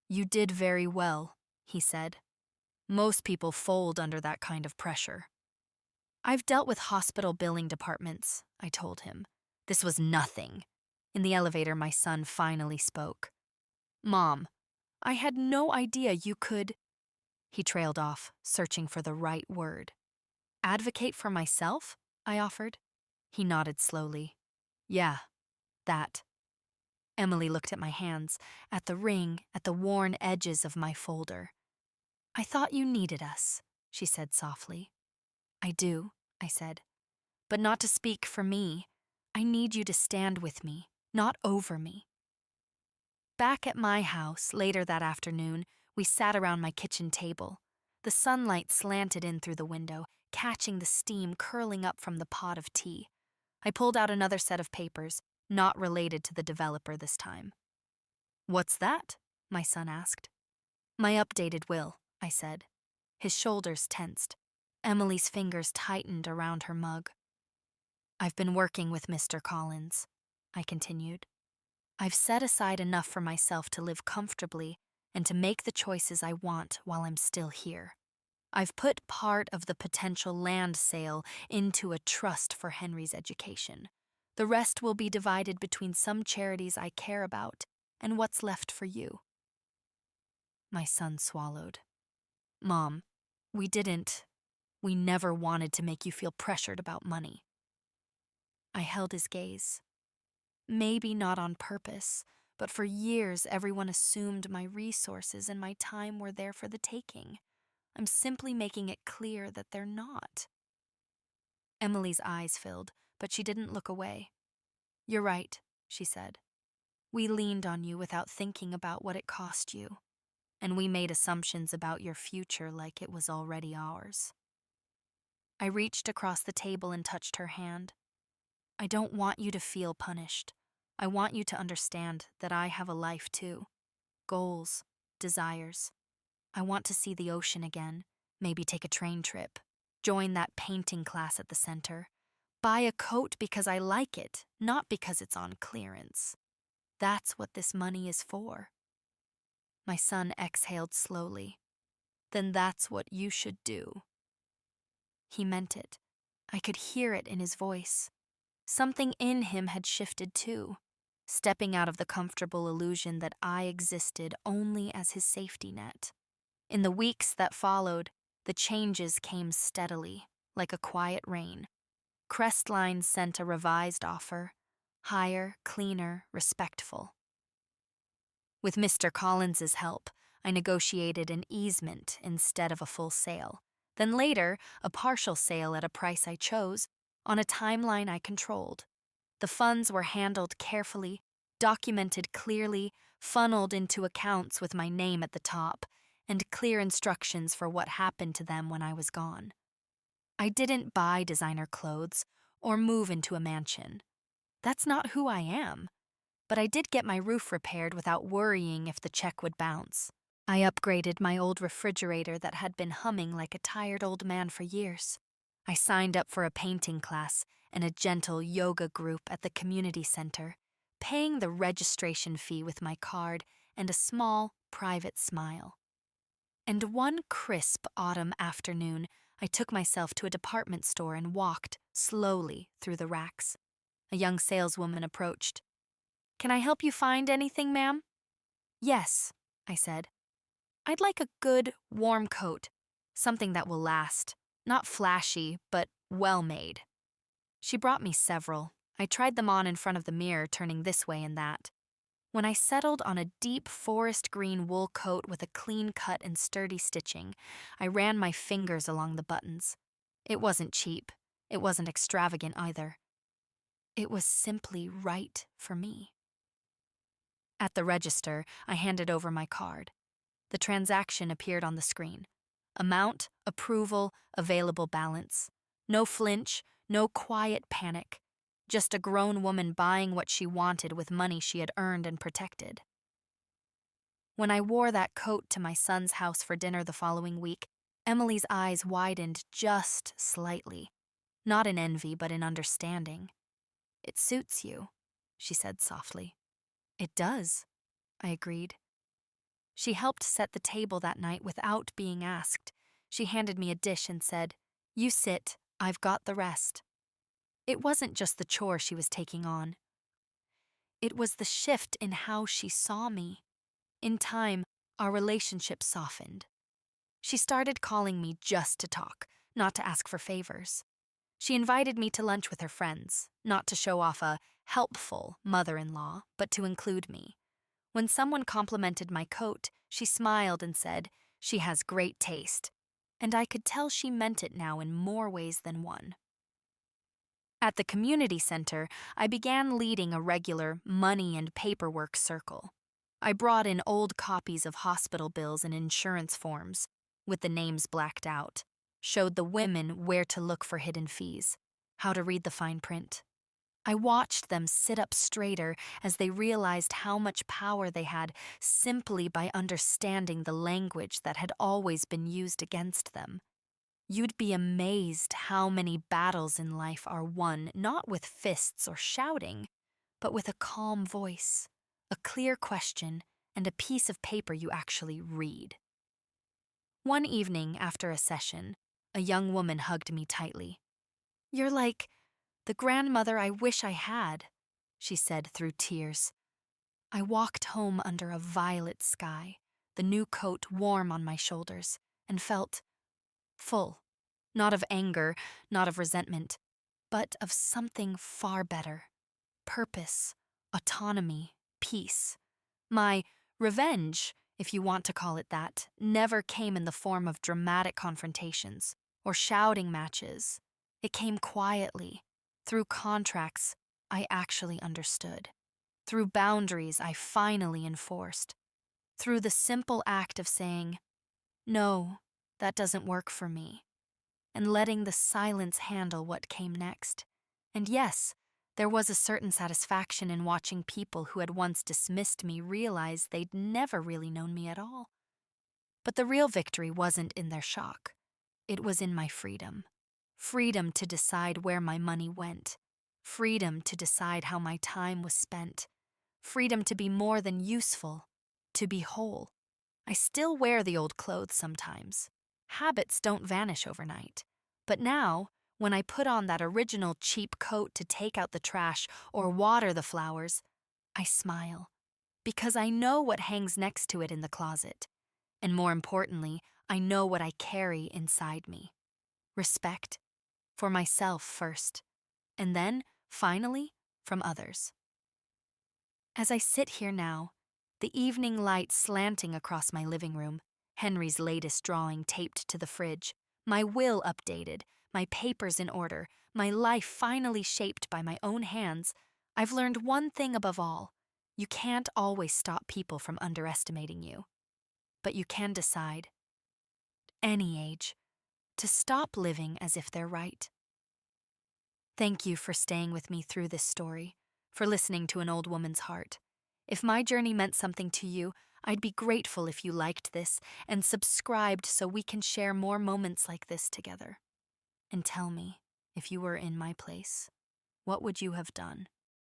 You did very well, he said. Most people fold under that kind of pressure. I've dealt with hospital billing departments, I told him. This was nothing. In the elevator, my son finally spoke. Mom, I had no idea you could... He trailed off, searching for the right word. Advocate for myself? I offered. He nodded slowly. Yeah, that. Emily looked at my hands, at the ring, at the worn edges of my folder. I thought you needed us, she said softly. I do, I said. But not to speak for me. I need you to stand with me, not over me. Back at my house, later that afternoon, we sat around my kitchen table. The sunlight slanted in through the window, catching the steam curling up from the pot of tea. I pulled out another set of papers, not related to the developer this time. What's that? My son asked. My updated will, I said. His shoulders tensed. Emily's fingers tightened around her mug. I've been working with Mr. Collins, I continued. I've set aside enough for myself to live comfortably and to make the choices I want while I'm still here. I've put part of the potential land sale into a trust for Henry's education. The rest will be divided between some charities I care about and what's left for you. My son swallowed. Mom, we never wanted to make you feel pressured about money. I held his gaze. Maybe not on purpose, but for years everyone assumed my resources and my time were there for the taking. I'm simply making it clear that they're not. Emily's eyes filled, but she didn't look away. You're right, she said. We leaned on you without thinking about what it cost you, and we made assumptions about your future like it was already ours. I reached across the table and touched her hand. I don't want you to feel punished. I want you to understand that I have a life too. Goals, desires. I want to see the ocean again, maybe take a train trip, join that painting class at the center, buy a coat because I like it, not because it's on clearance. That's what this money is for. My son exhaled slowly. Then that's what you should do. He meant it. I could hear it in his voice. Something in him had shifted too, stepping out of the comfortable illusion that I existed only as his safety net. In the weeks that followed, the The changes came steadily, like a quiet rain. Crestline sent a revised offer, higher, cleaner, respectful. With Mr. Collins's help, I negotiated an easement instead of a full sale. Then later, a partial sale at a price I chose, on a timeline I controlled. The funds were handled carefully, documented clearly, funneled into accounts with my name at the top, and clear instructions for what happened to them when I was gone. I didn't buy designer clothes or move into a mansion. That's not who I am. But I did get my roof repaired without worrying if the check would bounce. I upgraded my old refrigerator that had been humming like a tired old man for years. I signed up for a painting class and a gentle yoga group at the community center, paying the registration fee with my card and a small, private smile. And one crisp autumn afternoon, I took myself to a department store and walked slowly through the racks. A young saleswoman approached. "Can I help you find anything, ma'am?" "Yes," I said. "I'd like a good, warm coat, something that will last. Not flashy, but well-made." She brought me several. I tried them on in front of the mirror, turning this way and that. When I settled on a deep forest green wool coat with a clean cut and sturdy stitching, I ran my fingers along the buttons. It wasn't cheap. It wasn't extravagant either. It was simply right for me. At the register, I handed over my card. The transaction appeared on the screen. Amount, approval, available balance. No flinch, no quiet panic. Just a grown woman buying what she wanted with money she had earned and protected. When I wore that coat to my son's house for dinner the following week, Emily's eyes widened just slightly. Not in envy, but in understanding. "It suits you," she said softly. "It does," I agreed. She helped set the table that night without being asked. She handed me a dish and said, "You sit, I've got the rest." It wasn't just the chore she was taking on. It was the shift in how she saw me. In time, our relationship softened. She started calling me just to talk, not to ask for favors. She invited me to lunch with her friends, not to show off a helpful mother-in-law, but to include me. When someone complimented my coat, she smiled and said, "She has great taste." And I could tell she meant it now in more ways than one. At the community center, I began leading a regular money and paperwork circle. I brought in old copies of hospital bills and insurance forms, with the names blacked out, showed the women where to look for hidden fees, how to read the fine print. I watched them sit up straighter as they realized how much power they had simply by understanding the language that had always been used against them. You'd be amazed how many battles in life are won not with fists or shouting, but with a calm voice, a clear question, and a piece of paper you actually read. One evening after a session, a young woman hugged me tightly. "You're like the grandmother I wish I had," she said through tears. I walked home under a violet sky, the new coat warm on my shoulders, and felt full. Not of anger, not of resentment, but of something far better. Purpose, autonomy, peace. My revenge, if you want to call it that, never came in the form of dramatic confrontations or shouting matches. It came quietly, through contracts I actually understood, through boundaries I finally enforced, through the simple act of saying, "No, that doesn't work for me," and letting the silence handle what came next. And yes, there was a certain satisfaction in watching people who had once dismissed me realize they'd never really known me at all. But the real victory wasn't in their shock. It was in my freedom. Freedom to decide where my money went. Freedom to decide how my time was spent. Freedom to be more than useful, to be whole. I still wear the old clothes sometimes. Habits don't vanish overnight. But now, when I put on that original cheap coat to take out the trash or water the flowers, I smile. Because I know what hangs next to it in the closet. And more importantly, I know what I carry inside me. Respect for myself first, and then, finally, from others. As I sit here now, the evening light slanting across my living room, Henry's latest drawing taped to the fridge, my will updated, my papers in order, my life finally shaped by my own hands, I've learned one thing above all. You can't always stop people from underestimating you. But you can decide, any age, to stop living as if they're right. Thank you for staying with me through this story, for listening to an old woman's heart. If my journey meant something to you, I'd be grateful if you liked this and subscribed so we can share more moments like this together. And tell me, if you were in my place, what would you have done?